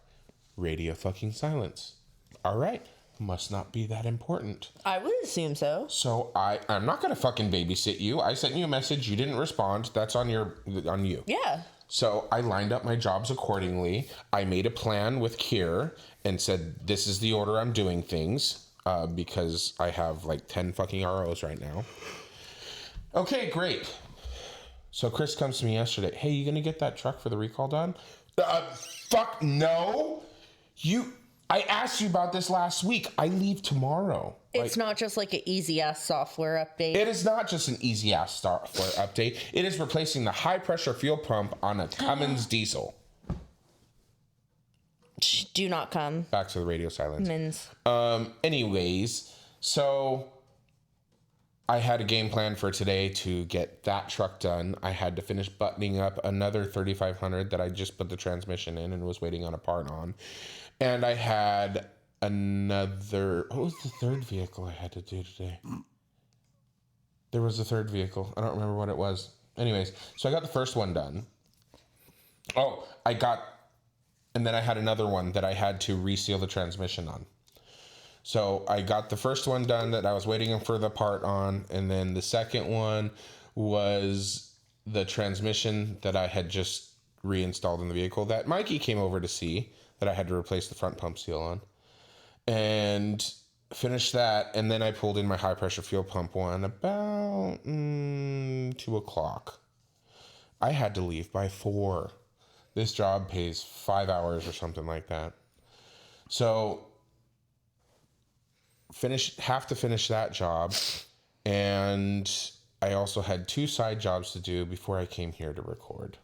Radio fucking silence. All right. Must not be that important. I would assume so. So I'm not gonna fucking babysit you. I sent you a message, you didn't respond. That's on you. Yeah. So I lined up my jobs accordingly. I made a plan with Kier and said, this is the order I'm doing things, because I have like 10 fucking ROs right now. Okay, great. So Chris comes to me yesterday. Hey, you gonna get that truck for the recall done? Fuck no. I asked you about this last week. I leave tomorrow. It's not just like an easy ass software update. It is not just an easy ass software update. It is replacing the high pressure fuel pump on a Cummins diesel. Do not come. Back to the radio silence. Mins. Anyways, so I had a game plan for today to get that truck done. I had to finish buttoning up another 3500 that I just put the transmission in and was waiting on a part on. And I had another... What was the third vehicle I had to do today? There was a third vehicle. I don't remember what it was. Anyways, so I got the first one done. Oh, and then I had another one that I had to reseal the transmission on. So I got the first one done that I was waiting for the part on. And then the second one was the transmission that I had just reinstalled in the vehicle that Mikey came over to see, that I had to replace the front pump seal on. And finished that. And then I pulled in my high pressure fuel pump one about 2 o'clock. I had to leave by 4. This job pays 5 hours or something like that. So have to finish that job. And I also had 2 side jobs to do before I came here to record.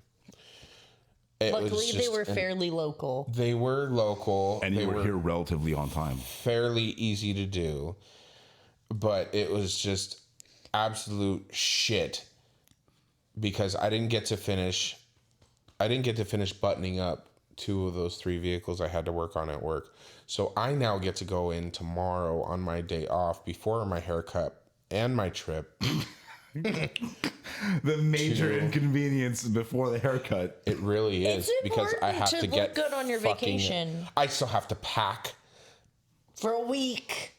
Luckily, they were fairly local. They were local. And you were here relatively on time. Fairly easy to do. But it was just absolute shit. Because I didn't get to finish buttoning up 2 of those 3 vehicles I had to work on at work. So I now get to go in tomorrow on my day off before my haircut and my trip. The major inconvenience before the haircut. It really is, because I have to get look good on your vacation. I still have to pack For a week.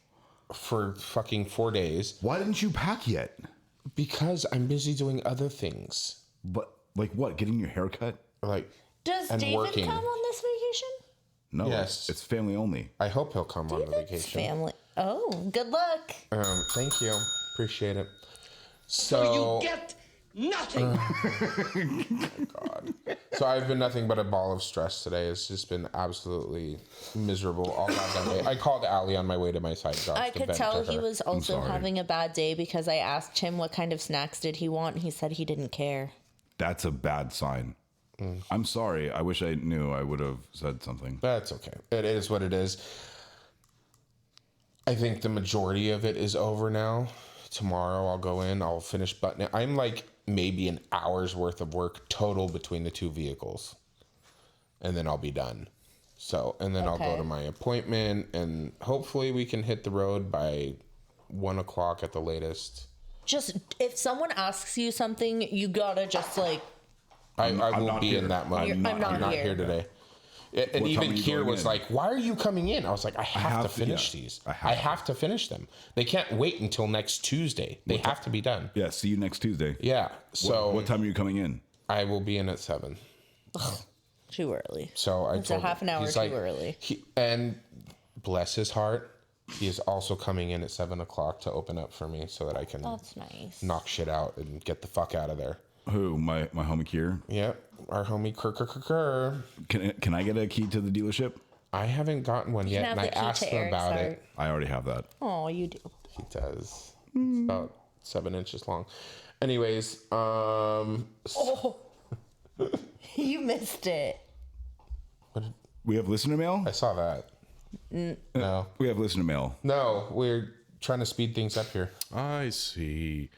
for fucking 4 days Why didn't you pack yet? because I'm busy doing other things. But like what? Getting your haircut? Like, Does and David working. come on this vacation? No. Yes. It's family only. I hope he'll come on the David's vacation. family. Oh, good luck. Thank you. Appreciate it. So You get nothing. God. So I've been nothing but a ball of stress today. It's just been absolutely miserable all goddamn day. I called Allie on my way to my side job. I could tell he was also sorry. having a bad day because I asked him what kind of snacks did he want, and he said he didn't care. That's a bad sign. I'm sorry. I wish I knew. I would have said something. That's okay. It is what it is. I think the majority of it is over now. Tomorrow I'll go in. I'll finish buttoning. I'm like maybe an hour's worth of work total between the 2 vehicles. And then I'll be done. So, and then I'll go to my appointment, and hopefully we can hit the road by 1 o'clock at the latest. Just, if someone asks you something, you gotta just like, I will not be here. in that mode. I'm not here here. today. And What time even are you Kier going was in? like, "Why are you coming in?" I was like, "I have to finish these. I have to finish them. They can't wait until next Tuesday. They have to be done." Yeah. See you next Tuesday. Yeah. So What time are you coming in? I will be in at 7. too early. So I It's told a half an hour he's too like- early. And bless his heart, he is also coming in at 7 o'clock to open up for me so that I can That's nice. knock shit out and get the fuck out of there. Who? My homie Kier? Yep, our homie Kerr. Can I get a key to the dealership? I haven't gotten one yet, have and I the key asked to him Eric's about heart. it. I already have that. Oh, you do. He does. It's about 7 inches long. Anyways, Oh, you missed it. We have listener mail? I saw that. No, We have listener mail. we're trying to speed things up here. I see.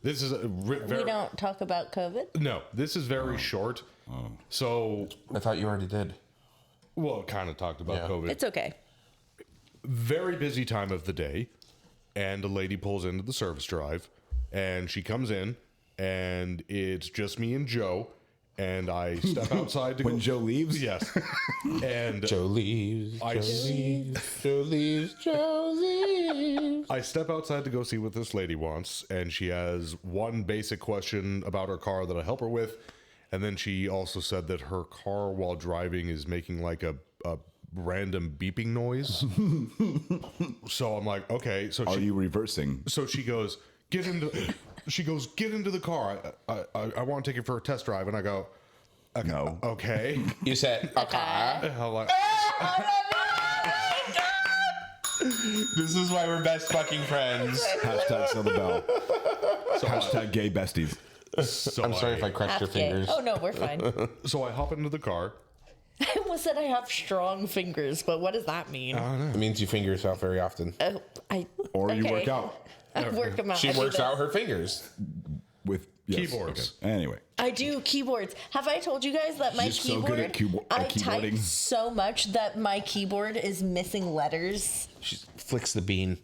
This is We don't talk about COVID. no. This is very short. So, I thought you already did. well, kind of talked about Yeah. COVID. It's okay. Very busy time of the day, and a lady pulls into the service drive, and she comes in, and it's just me and Joe, and I step outside to When go. Joe leaves? Yes. And Joe leaves. Joe leaves. Joe leaves. Joe leaves. I step outside to go see what this lady wants, and she has one basic question about her car that I help her with, and then she also said that her car while driving is making like a random beeping noise. So I'm like, okay. So Are you reversing? So she goes, get into the car. I want to take it for a test drive. And I go, No. okay. You said, okay. I'm like, This is why we're best fucking friends. Hashtag sell the bell. Hashtag gay besties. so I'm sorry if I crushed your Half gay. fingers. Oh no, we're fine. So I hop into the car. I almost said I have strong fingers, but what does that mean? It means you finger yourself very often. Or you okay. work out I work them out. She I do works this. out her fingers. with Keyboards. Okay. Anyway. I do keyboards. Have I told you guys that my You're so keyboard? good at I type keyboarding. so much that my keyboard is missing letters. She flicks the bean.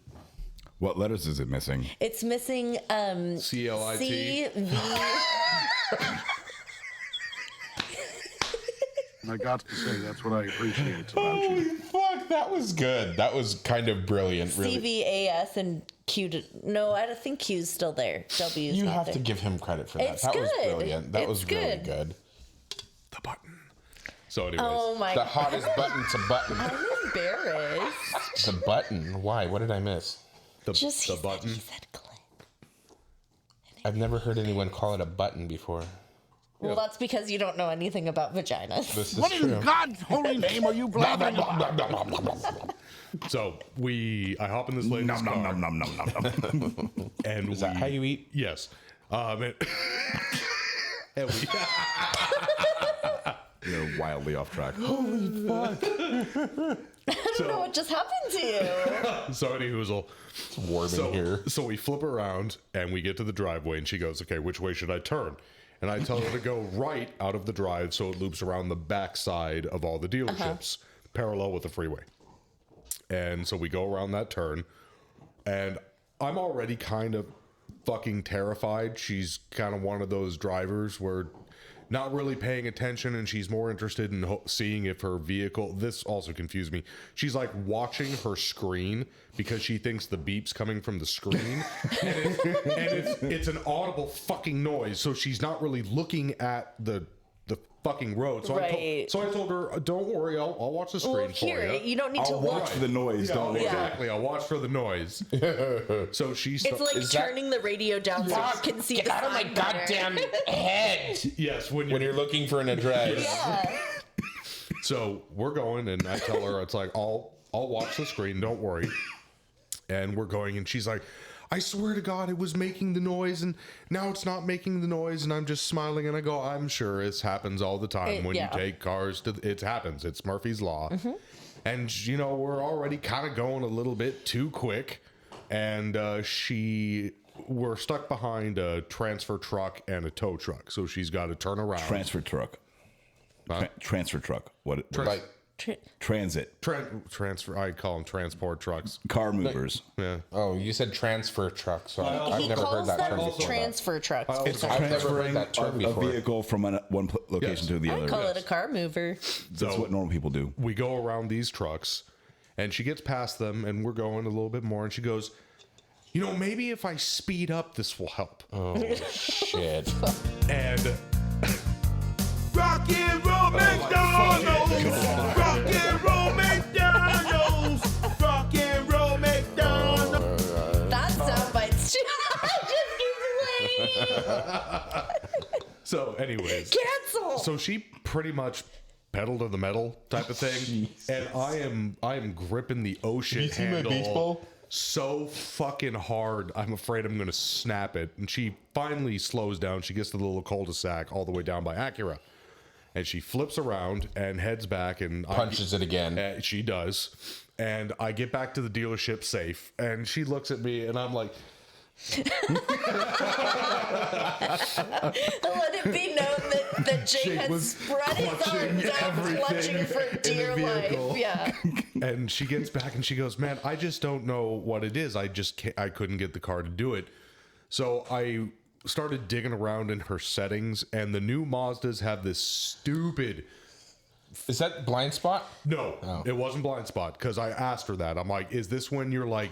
What letters is it missing? It's missing CLIT. C V. And I got to say, that's what I appreciate about Holy you. fuck, that was good. That was kind of brilliant, really. CVAS and Q. No, I don't think Q's still there. W's. You not have there. to give him credit for that. It's That was good. brilliant. That It's was really good. good. The button. So anyways. Oh my The god. hottest button to button. I'm embarrassed. The button. Why? What did I miss? The He button. said clip. I've never heard anyone call it a button before. Well, that's because you don't know anything about vaginas. This is What in true. God's holy name are you blabbering about? So I hop in this lady's Nom, car. nom, nom, nom, nom, nom, nom. And Is that how you eat? Yes. And we, You're wildly off track. I don't know what just happened to you. so anyhoozle. It's warm in here. So we flip around and we get to the driveway and she goes, okay, which way should I turn? And I tell her to go right out of the drive so it loops around the back side of all the dealerships, parallel with the freeway. And so we go around that turn, and I'm already kind of fucking terrified. She's kind of one of those drivers where not really paying attention, and she's more interested in seeing if her vehicle, this also confused me. She's like watching her screen because she thinks the beep's coming from the screen, and it's an audible fucking noise. So she's not really looking at the fucking road. So Right. I told her, don't worry, I'll watch the screen Well, for here, you. you don't need to I'll look. watch for the noise. Don't worry. Exactly, I'll watch for the noise. So she's It's like Is that- turning the radio down so you can see Get the out of my sign better. goddamn head yes, when you're looking for an address. Yeah. So we're going, and I tell her, it's like, I'll watch the screen, don't worry. And we're going, and she's like, I swear to God, it was making the noise, and now it's not making the noise, and I'm just smiling, and I go, I'm sure this happens all the time when yeah. you take cars to, it happens, it's Murphy's Law. And, you know, we're already kind of going a little bit too quick, and we're stuck behind a transfer truck and a tow truck, so she's got to turn around. Transfer truck. Transfer truck. What? Like, Transit. Transfer, I call them transport trucks. Car movers. Yeah. oh, you said transfer truck, so I've He never heard calls that term them before. transfer trucks. It's I've never heard transferring that term a before. vehicle from one location Yes. to the I other. call it a car mover. That's what normal people do. We go around these trucks, and she gets past them, and we're going a little bit more, and she goes, you know, maybe if I speed up, this will help. Oh, shit. And Rock and roll McDonald's! Rock and roll McDonald's! Rock and roll McDonald's! That soundbite's just keep playing. so, anyways, Cancel. so she pretty much pedal to the metal type of thing, and I am gripping the ocean you seen my handle beach ball? so fucking hard. I'm afraid I'm gonna snap it. And she finally slows down. She gets to the little cul-de-sac all the way down by Acura, and she flips around and heads back and Punches it again. She does, and I get back to the dealership safe, and she looks at me, and I'm like, Let it be known that Jake had was spread his clutching arms out, clutching everything for in the dear vehicle. life. Yeah. and she gets back and she goes, man, I just don't know what it is. I just can't, I couldn't get the car to do it. So I started digging around in her settings, and the new Mazdas have this stupid. Is that blind spot? No, it wasn't blind spot, because I asked her that. I'm like, is this when you're like,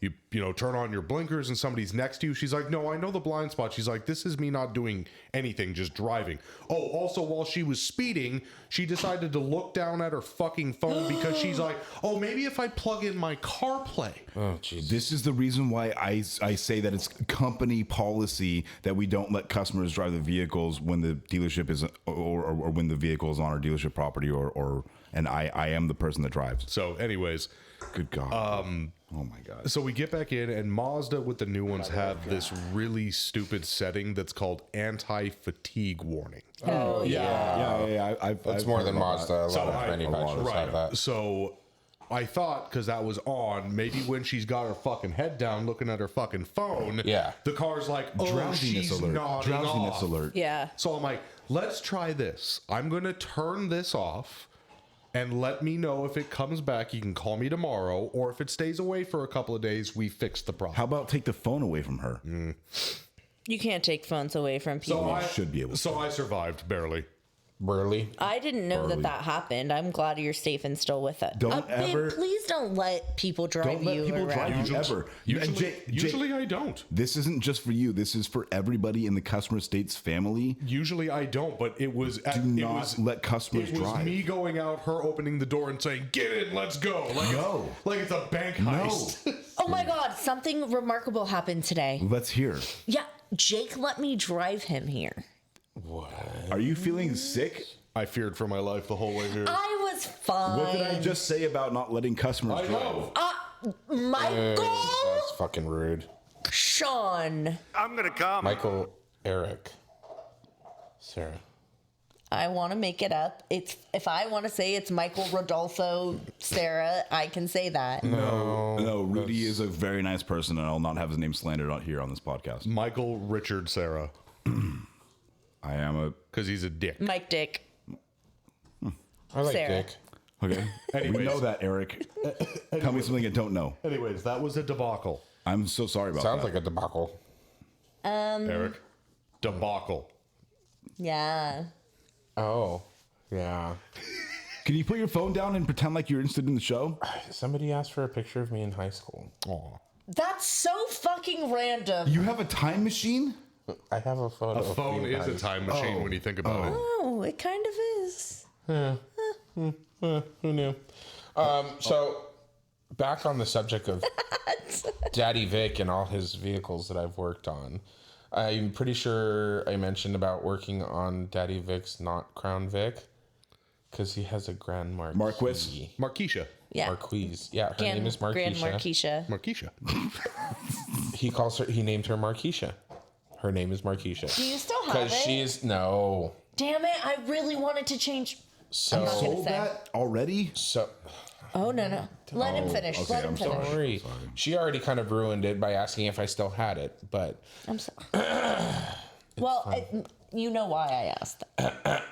you know, turn on your blinkers and somebody's next to you? She's like, no, I know the blind spot. She's like, this is me not doing anything, just driving. Oh, also, while she was speeding, she decided to look down at her fucking phone because she's like, oh, maybe if I plug in my CarPlay. Oh, jeez. This is the reason why I say that it's company policy that we don't let customers drive the vehicles when the dealership is or when the vehicle is on our dealership property and I am the person that drives. So, anyways, Good God. Oh my God. so we get back in, and Mazda with the new ones have this really stupid setting that's called anti-fatigue warning. Oh, Yeah. That's more than Mazda. A lot of manufacturers have that. So I thought, because that was on, maybe when she's got her fucking head down looking at her fucking phone, the car's like, oh, Drowsiness she's alert. nodding Drowsiness off. alert. Yeah. So I'm like, let's try this. I'm going to turn this off and let me know if it comes back. You can call me tomorrow, or if it stays away for a couple of days, we fix the problem. How about take the phone away from her? You can't take phones away from people. Should be able to. So I survived, barely. Burley. I didn't know that happened. I'm glad you're safe and still with it. Don't ever- Babe, please don't let people drive Don't let you people around. drive you ever. Usually I don't. This isn't just for you. This is for everybody in the customer state's family. Usually I don't, but it was Do not let customers it was drive. me going out, her opening the door and saying, "Get in, let's go!" Like it's a bank heist. Oh my God, something remarkable happened today. Let's hear. Yeah, Jake let me drive him here. Are you feeling sick? I feared for my life the whole way here. I was fine. What did I just say about not letting customers I drive? know. Michael? That's fucking rude. Sean. I'm gonna come. Michael, Eric, Sarah. I want to make it up. It's if I want to say it's Michael, Rodolfo, Sarah, I can say that. No, Rudy is a very nice person, and I'll not have his name slandered out here on this podcast. Michael Richard Sarah, I am a because he's a dick. Mike Dick. I like Sarah. Dick. okay. We Anyways. know that, Eric. Tell me something I don't know. Anyways, that was a debacle. I'm so sorry about Sounds that. like a debacle. Eric, debacle. Yeah. Oh, yeah. Can you put your phone down and pretend like you're interested in the show? Somebody asked for a picture of me in high school. Aw. That's so fucking random. You have a time machine? I have a photo. A phone is a time machine when you think about it. Oh, it kind of is. Who knew? So, back on the subject of Daddy Vic and all his vehicles that I've worked on. I'm pretty sure I mentioned about working on Daddy Vic's not Crown Vic, because he has a Grand Marquis. Marquis? Marquisha. Yeah. Marquise. Yeah, her name is Grand Marquisha. Marquisha. Marquisha. He named her Marquisha. Her name is Marquisha. Do you still have Because it? she is, no. Damn it, I really wanted to change. So, I'm not gonna Sold say. that already? so Oh, no. Let him finish. okay, Let him I'm finish. sorry. sorry. She already kind of ruined it by asking if I still had it, but I'm sorry. Well, you know why I asked that.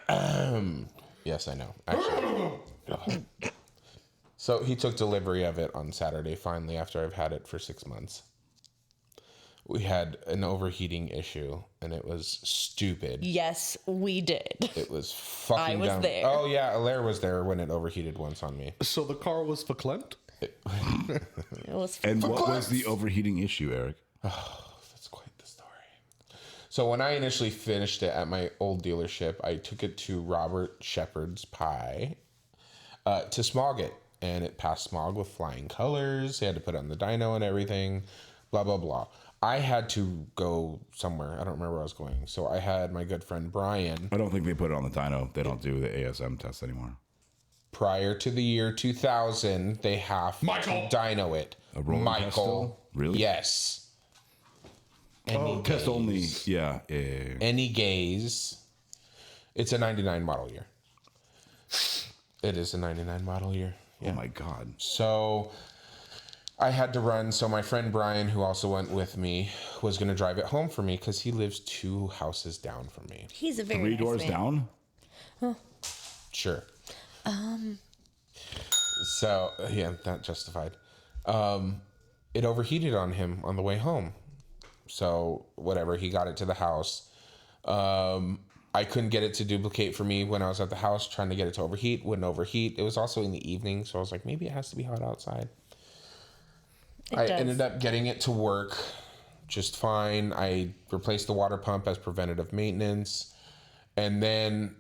yes, I know. Actually. So he took delivery of it on Saturday, finally, after I've had it for 6 months. We had an overheating issue, and it was stupid. Yes, we did. It was fucking I was dumb. there. Oh, yeah, Alaire was there when it overheated once on me. So the car was verklempt? It was And for what was clubs. the overheating issue, Eric? That's quite the story. So when I initially finished it at my old dealership, I took it to Robert Shepherd's Pie to smog it. And it passed smog with flying colors. They had to put it on the dyno and everything. Blah, blah, blah. I had to go somewhere. I don't remember where I was going. So I had my good friend Brian. I don't think they put it on the dyno. They don't do the ASM test anymore. Prior to the year 2000, they have Michael! to dyno it. A rolling test still? Really? Yes. Test only. Yeah. Any gaze. It's a 99 model year. It is a 99 model year. Oh my God. So I had to run. So my friend Brian, who also went with me, was going to drive it home for me because he lives 2 houses down from me. He's a very 3 nice doors man. down? Sure. So, yeah, that justified. It overheated on him on the way home. So whatever, he got it to the house. I couldn't get it to duplicate for me when I was at the house trying to get it to overheat. Wouldn't overheat. It was also in the evening, so I was like, maybe it has to be hot outside. I ended up getting it to work just fine. I replaced the water pump as preventative maintenance. And then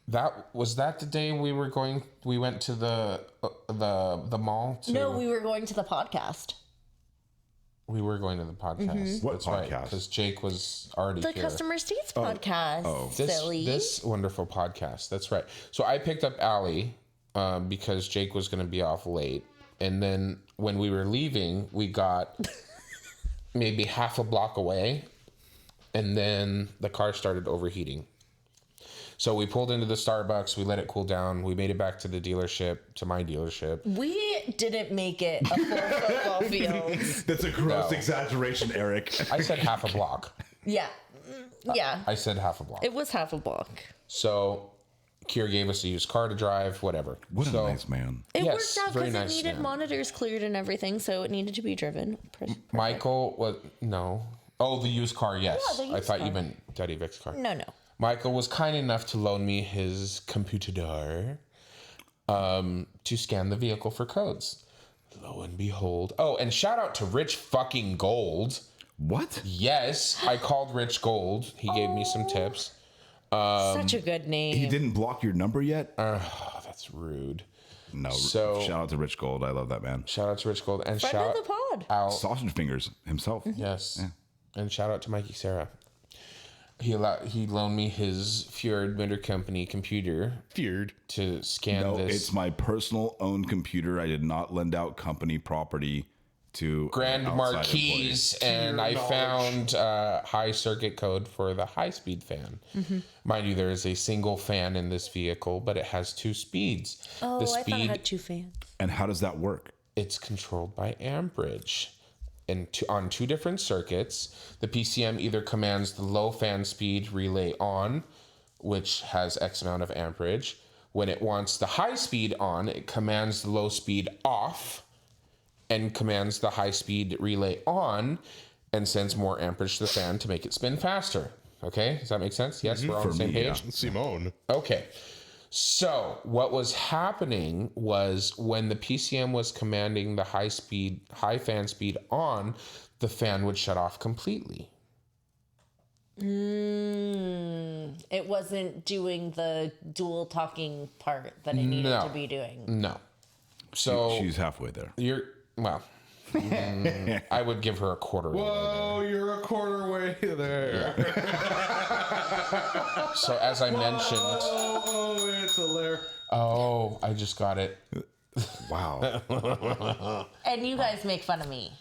that the day we went to the mall to, No, we were going to the podcast. We were going to the podcast. What That's podcast? right, because Jake was already The here. Customer States podcast. Silly. This wonderful podcast. That's right. So I picked up Allie because Jake was going to be off late. And then when we were leaving, we got maybe half a block away. And then the car started overheating. So we pulled into the Starbucks. We let it cool down. We made it back to the dealership, to my dealership. We didn't make it a full football field. That's a gross exaggeration, Eric. I said half a block. Yeah. Yeah. I said half a block. It was half a block. So Kier gave us a used car to drive, whatever. What so, a nice man. It Yes, worked out very because nice, it needed man. monitors cleared and everything, so it needed to be driven. Michael was, no. Oh, the used car, yes. Yeah, the I used thought car. you meant Daddy Vic's car. No. Michael was kind enough to loan me his computer to scan the vehicle for codes. Lo and behold. Oh, and shout out to Rich fucking Gold. What? Yes, I called Rich Gold. He gave me some tips. Such a good name. He didn't block your number yet? Oh, that's rude. No. So- shout out to Rich Gold. I love that man. Shout out to Rich Gold. And Friend shout of the pod. out. Sausage fingers himself. Yes. And shout out to Mikey Sarah. He loaned me his Fjord Motor Company computer to scan No, this. it's my personal owned computer. I did not lend out company property to Grand outside Marquise, and I found high circuit code for the high-speed fan. Mind you, there is a single fan in this vehicle, but it has 2 speeds. Oh, the I thought it speed, had 2 fans. And how does that work? it's controlled by amperage. And on 2 different circuits, the PCM either commands the low fan speed relay on, which has X amount of amperage. When it wants the high speed on, it commands the low speed off and commands the high speed relay on and sends more amperage to the fan to make it spin faster. Okay, does that make sense? Yes, we're on the same page. Simone. Okay. So what was happening was when the PCM was commanding the high fan speed on, the fan would shut off completely. It wasn't doing the dual talking part that it needed to be doing. No. So She's halfway there. I would give her a quarter. Oh, you're a quarter way there. So as I mentioned, Oh, it's hilarious. oh, I just got it. Wow. And you guys make fun of me.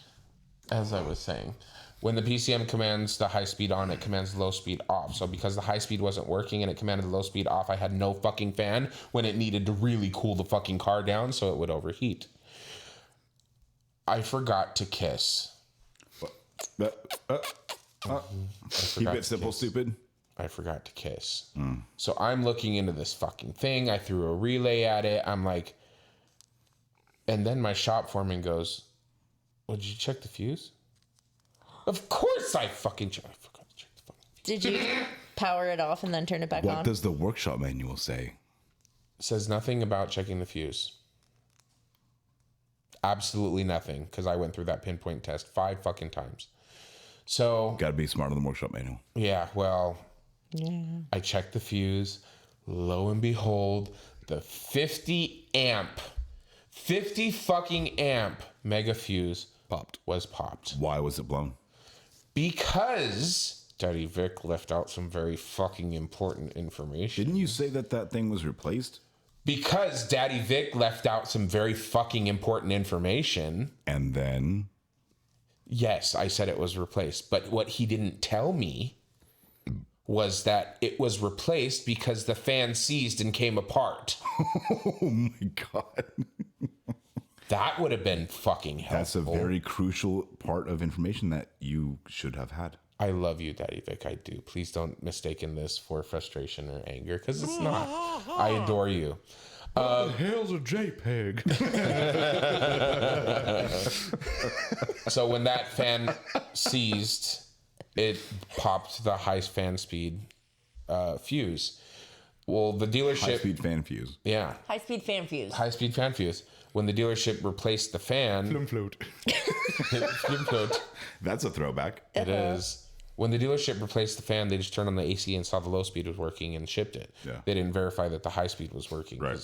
As I was saying, when the PCM commands the high speed on, it commands the low speed off. So because the high speed wasn't working and it commanded the low speed off, I had no fucking fan when it needed to really cool the fucking car down so it would overheat. I forgot to kiss. Keep it simple, stupid. I forgot to kiss. So I'm looking into this fucking thing. I threw a relay at it. I'm like, and then my shop foreman goes, well, did you check the fuse? Of course I fucking checked. I forgot to check the fucking fuse. Did you power it off and then turn it back What on? does the workshop manual say? It says nothing about checking the fuse. Absolutely nothing, because I went through that pinpoint test 5 fucking times. So, Got to be smarter than the workshop manual. yeah, well, I checked the fuse. Lo and behold, the 50 fucking amp mega fuse was popped. Why was it blown? Because Daddy Vic left out some very fucking important information. Didn't you say that that thing was replaced? Because Daddy Vic left out some very fucking important information. And then Yes, I said it was replaced. But what he didn't tell me was that it was replaced because the fan seized and came apart. oh my god. That would have been fucking helpful. That's a very crucial part of information that you should have had. I love you, Daddy Vic. I do. Please don't mistake in this for frustration or anger, because it's not. I adore you. What the hell's a JPEG? So when that fan seized it popped the high fan speed fuse. Well, the dealership... High-speed fan fuse. Yeah. High-speed fan fuse. High-speed fan fuse. When the dealership replaced the fan... Flim float. Flim float. That's a throwback. It is. When the dealership replaced the fan, they just turned on the AC and saw the low speed was working and shipped it. Yeah. They didn't verify that the high speed was working. Right.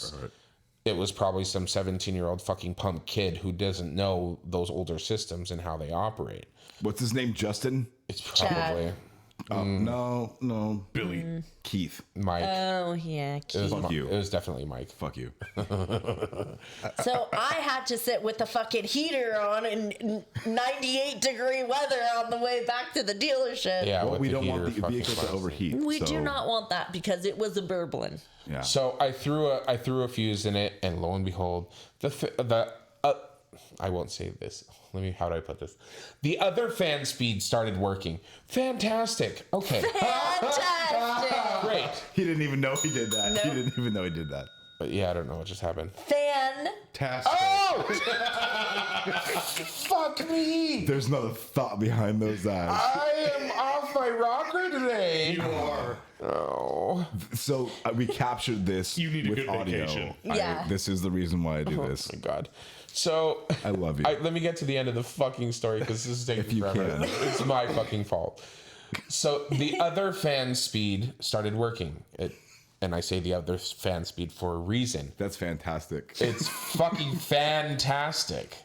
It was probably some 17-year-old fucking punk kid who doesn't know those older systems and how they operate. What's his name? Justin? It's probably No. Billy. Keith. Mike. Oh, yeah. It was, Fuck you. It was definitely Mike. Fuck you. So I had to sit with the fucking heater on in 98-degree weather on the way back to the dealership. Yeah, Well, with we the don't heater want the fucking vehicle to blasting. overheat. We so, do not want that because it was a burbling. Yeah. So I threw a fuse in it, and lo and behold, I won't say this. How do I put this? The other fan speed started working. Fantastic. Okay. Fantastic. Great. He didn't even know he did that. He didn't even know he did that. But yeah, I don't know what just happened. Fantastic. Oh! Fuck me. There's no thought behind those eyes. I am off my rocker today. You are. Oh. So we captured this You need a with good audio. vacation. Yeah. This is the reason why I do this. Oh my God. So I love you. let me get to the end of the fucking story because this is taking If you forever. can. It's my fucking fault. So the other fan speed started working. And I say the other fan speed for a reason. That's fantastic. It's fucking fantastic.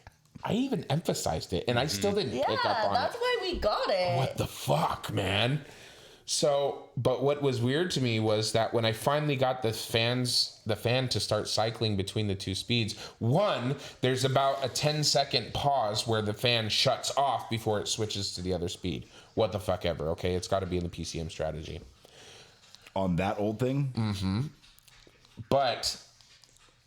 I even emphasized it, and I still didn't Yeah, pick up on that's it. why we got it. What the fuck, man? So, but what was weird to me was that when I finally got the fan to start cycling between the two speeds, one, there's about a 10-second pause where the fan shuts off before it switches to the other speed. What the fuck ever, okay? It's got to be in the PCM strategy. On that old thing? But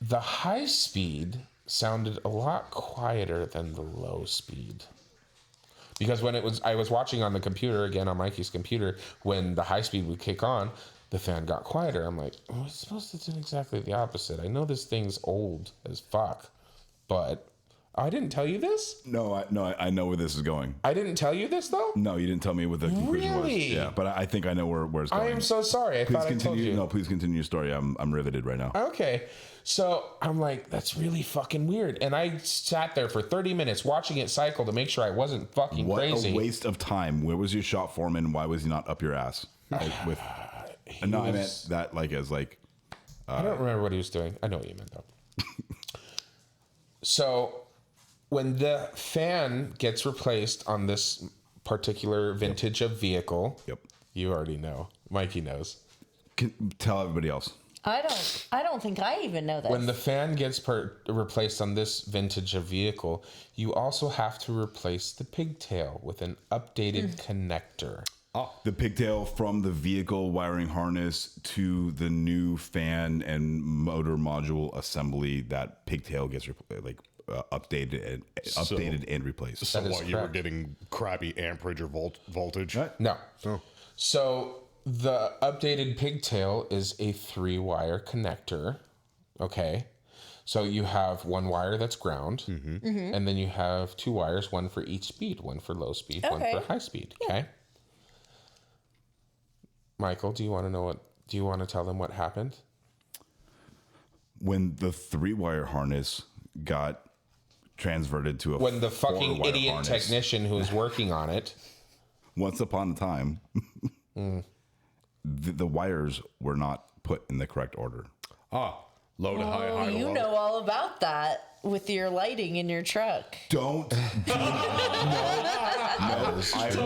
the high speed sounded a lot quieter than the low speed. Because when I was watching on the computer, again on Mikey's computer, when the high speed would kick on, the fan got quieter. I'm like, oh, it's supposed to do exactly the opposite. I know this thing's old as fuck, but I didn't tell you this? No, I know where this is going. I didn't tell you this, though? No, you didn't tell me what the conclusion was. Really? Yeah, but I think I know where it's going. I am so sorry. I Please thought I told continue. you. No, please continue your story. I'm riveted right now. Okay. So I'm like, that's really fucking weird. And I sat there for 30 minutes watching it cycle to make sure I wasn't fucking What crazy. a waste of time. Where was your shop foreman? Why was he not up your ass? With no, I meant that as I don't remember what he was doing. I know what you meant, though. So when the fan gets replaced on this particular vintage of vehicle, Yep. you already know. Mikey knows. Tell everybody else. I don't think I even know this. When the fan gets replaced on this vintage of vehicle, you also have to replace the pigtail with an updated connector. The pigtail from the vehicle wiring harness to the new fan and motor module assembly. That pigtail gets updated and replaced. So That is what, you were correct. getting crappy amperage or voltage? No. Oh. So the updated pigtail is a 3-wire connector. Okay. So you have one wire that's ground, and then you have 2 wires, one for each speed, one for low speed, one Okay. for high speed. Okay. Michael, do you want to tell them what happened? When the 3-wire harness got transverted to a When the fucking 4-wire idiot harness, technician who was working on it, once upon a time, the wires were not put in the correct order. Low to high, high to you low. know all about that with your lighting in your truck. Don't. No, I've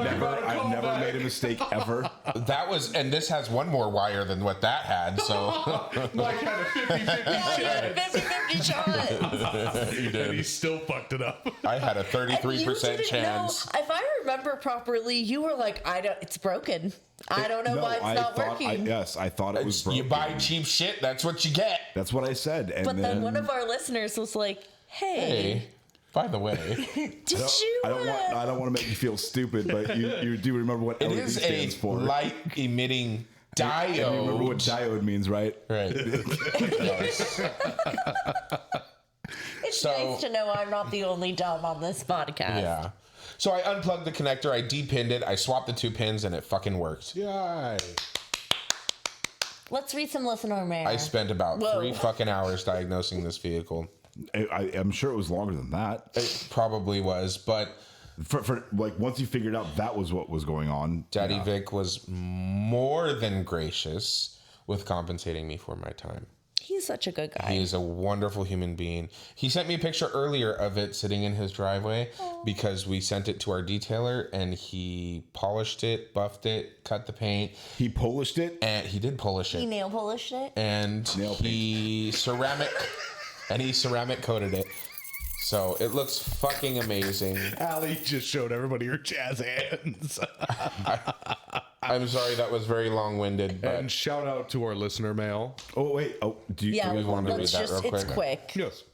never made a mistake ever. that was, and this has one more wire than what that had. So Mike had a 50-50 chance. 50-50 shot. And he still fucked it up. I had a 33% You didn't chance. know. If I remember properly, you were like, it's broken. I don't know why it's not working. I thought it was broken. You buy cheap shit, that's what you get. That's what I said. And But then one of our listeners was like, hey, By the way, did you? I don't want to make you feel stupid, but you do remember what it LED is a stands for. light emitting diode. And you remember what diode means, right? Right. It's So- nice to know I'm not the only dumb on this podcast. Yeah. So I unplugged the connector, I depinned it, I swapped the 2 pins, and it fucking worked. Yay. Let's read some listener mail. I spent about 3 fucking hours diagnosing this vehicle. I'm sure it was longer than that. It probably was, but For like once you figured out that was what was going on, Daddy Vic was more than gracious with compensating me for my time. He's such a good guy. He is a wonderful human being. He sent me a picture earlier of it sitting in his driveway because we sent it to our detailer and he polished it, buffed it, cut the paint. he polished it. And he did polish He it. nail polished it. And he ceramic coated it. So it looks fucking amazing. Allie just showed everybody her jazz hands. I'm sorry that was very long-winded, but And shout out to our listener mail. Oh wait. Oh, do you? Yeah, we want to read let's that just, real it's quick? quick. Yes.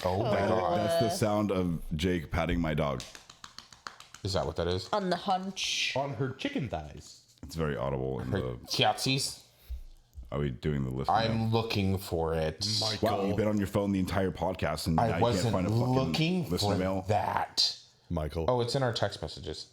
oh my god. That's the sound of Jake patting my dog. Is that what that is? On the hunch. On her chicken thighs. It's very audible. In Her the, Yahtzees? are we doing the list? I'm looking for it. Wow, you've been on your phone the entire podcast and now I you can't wasn't find a fucking looking listener for mail. that. Michael. Oh, it's in our text messages.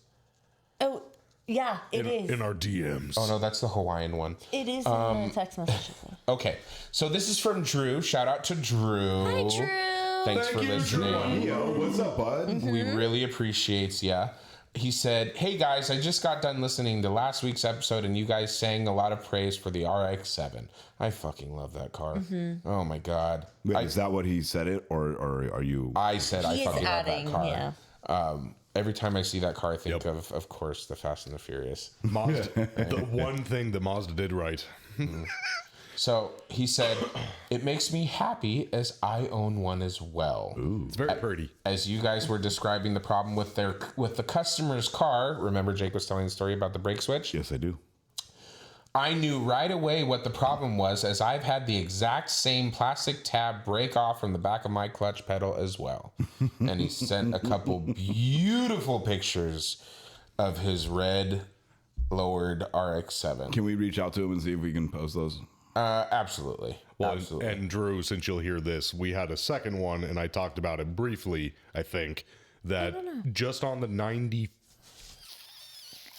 Oh, yeah, it is. in our DMs. Oh no, that's the Hawaiian one. It is in the text messages. Okay, so this is from Drew. Shout out to Drew. Hi, Drew. Thanks for listening. Yo, what's up, bud? We really appreciate ya. He said, "Hey guys, I just got done listening to last week's episode, and you guys sang a lot of praise for the RX-7. I fucking love that car. Oh my god. Wait, is that what he said it, or are you? I said I He is fucking adding, love that car. yeah. Every time I see that car, I think of course, the Fast and the Furious. Mazda, the one thing that Mazda did right. So he said, it makes me happy as I own one as well. It's very pretty. As you guys were describing the problem with the customer's car, remember Jake was telling the story about the brake switch? Yes, I do. I knew right away what the problem was, as I've had the exact same plastic tab break off from the back of my clutch pedal as well. And he sent a couple beautiful pictures of his red lowered RX-7. Can we reach out to him and see if we can post those? Absolutely. Well, Absolutely. and Drew, since you'll hear this, we had a second one, and I talked about it briefly, I think, that just on the 90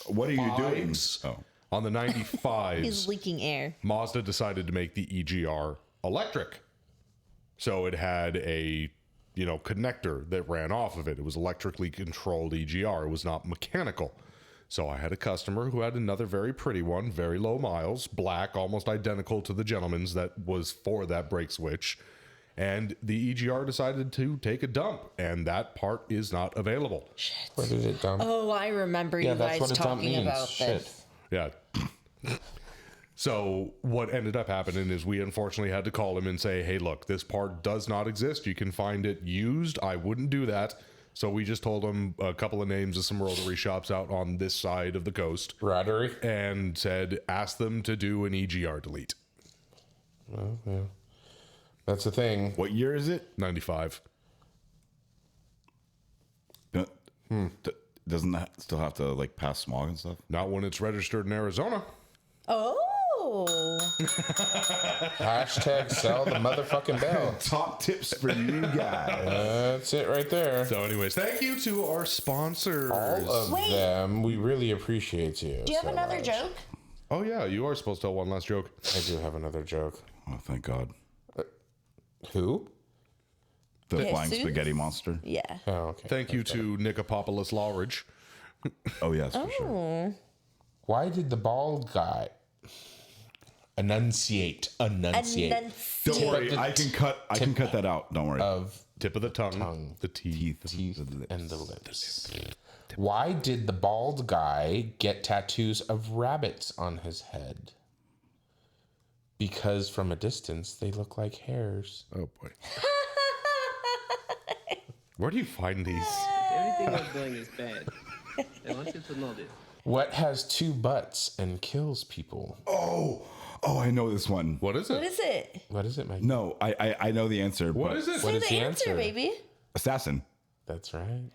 What are you doing? Fives. Oh, on the 95s, He's leaking air. Mazda decided to make the EGR electric. So it had a, connector that ran off of it. It was electrically controlled EGR. It was not mechanical. So I had a customer who had another very pretty one, very low miles, black, almost identical to the gentleman's that was for that brake switch. And the EGR decided to take a dump, and that part is not available. Where did it dump? Oh, I remember you that's guys what a dump talking means. about Shit. this. Yeah. So what ended up happening is we unfortunately had to call him and say, hey, look, this part does not exist. You can find it used. I wouldn't do that. So we just told him a couple of names of some rotary shops out on this side of the coast Rotary? and said, ask them to do an EGR delete. Oh, yeah. That's the thing. what year is it? 95. Doesn't that still have to like pass smog and stuff? Not when it's registered in Arizona. Oh. Hashtag sell the motherfucking bell. Top tips for you guys. That's it right there. So anyways, thank you to our sponsors. All of Wait. them, we really appreciate you. Do you have so another much. joke? Oh, yeah, you are supposed to tell one last joke. I do have another joke. Oh, thank God. Who? The Yeah, flying Sue? spaghetti monster. Yeah. Oh, okay. Thank you to Nicopopolis Lawridge. Oh yes, for sure. Why did the bald guy enunciate Don't worry, I can cut that out. Don't worry. of Tip of the tongue. The teeth. teeth and the lips? Why did the bald guy get tattoos of rabbits on his head? Because from a distance, they look like hairs. Oh, boy. Where do you find these? Everything you're doing is bad. I want you to know this. What has two butts and kills people? Oh, I know this one. What is it? What is it? What is it, Mike? No, I know the answer. What but is it? What Say is the the answer, answer? baby. Assassin. That's right.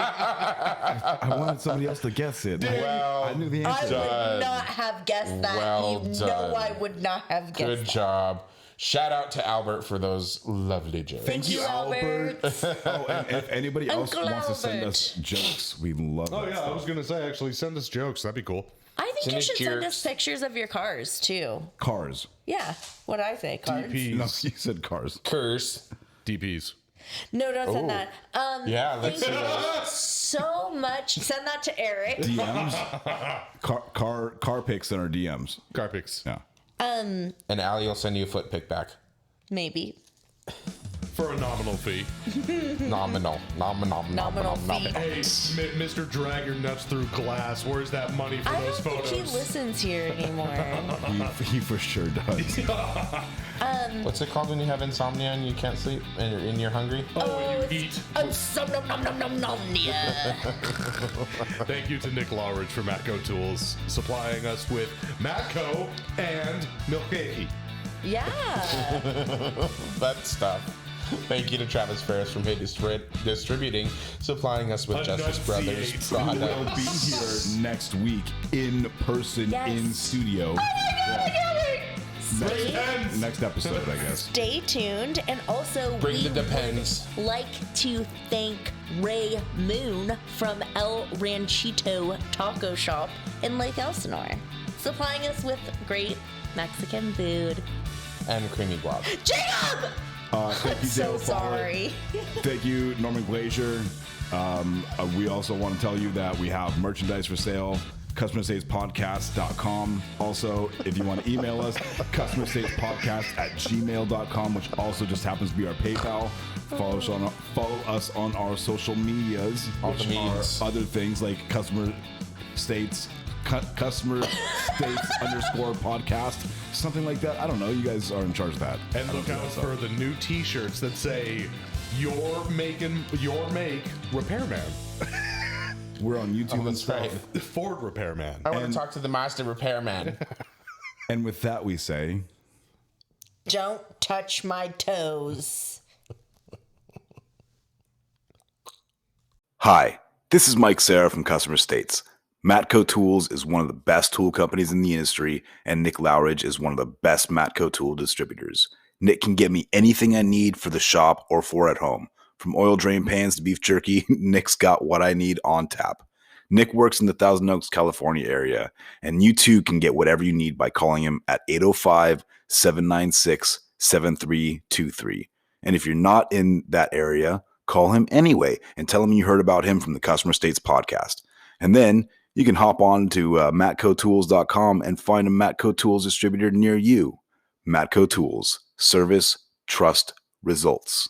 I wanted somebody else to guess it. Well I knew the I answer. would not have guessed that. Well you done. know I would not have guessed Good that. job. Shout out to Albert for those lovely jokes. Thank you, Albert. Oh, and if anybody else Uncle wants to send Albert. us jokes, we love Oh that yeah, I stuff. was gonna say actually send us jokes. That'd be cool. I think Send you us should send jerks. us pictures of your cars too. Cars. Yeah, what I say, cars. No, DPs. you said cars. Curse. DPs. No, don't send that. Yeah, let's Thank see you that. so much. Send that to Eric. DMs. car pics in our DMs. Carpix. Yeah. And Allie will send you a foot pick back. Maybe. For a nominal fee. Nominal fee. Hey, Mr. Drag Your Nuts Through Glass, where's that money for I those don't think he photos? listens here anymore. He for sure does. What's it called when you have insomnia and you can't sleep and you're hungry? Oh, you eat. So nom. Yeah. Oh. Thank you to Nick Lawridge from Matco Tools, supplying us with Matco and Milkcakey. Yeah. That stuff. Thank you to Travis Ferris from Hey Distributing, supplying us with Justice Brothers Enunciate. We will products. be here next week in person, Yes. in studio. Next episode, I guess. Stay tuned. And also, Bring we the depends. would like to thank Ray Moon from El Ranchito Taco Shop in Lake Elsinore, supplying us with great Mexican food. And creamy guac. Jacob! Thank you, So Dale Follett. sorry. Thank you, Norman Glazier. We also want to tell you that we have merchandise for sale. CustomerStatesPodcast.com. Also, if you want to email us, CustomerStatesPodcast@gmail.com, which also just happens to be our PayPal. Follow us on our social medias, All the which means. are other things like Customer States _ podcast, something like that. I don't know. You guys are in charge of that. And look out for the new t-shirts that say, your make, repairman. We're on YouTube and That's stuff. right. Ford repairman. I want to talk to the Mazda repairman. And with that, we say, Don't touch my toes. hi, this is Mike Sarah from Customer States. Matco Tools is one of the best tool companies in the industry, and Nick Lowridge is one of the best Matco tool distributors. Nick can get me anything I need for the shop or for at home. From oil drain pans to beef jerky, Nick's got what I need on tap. Nick works in the Thousand Oaks, California area, and you too can get whatever you need by calling him at 805-796-7323. And if you're not in that area, call him anyway and tell him you heard about him from the Customer States podcast. And then you can hop on to matcotools.com and find a Matco Tools distributor near you. Matco Tools. Service, trust, results.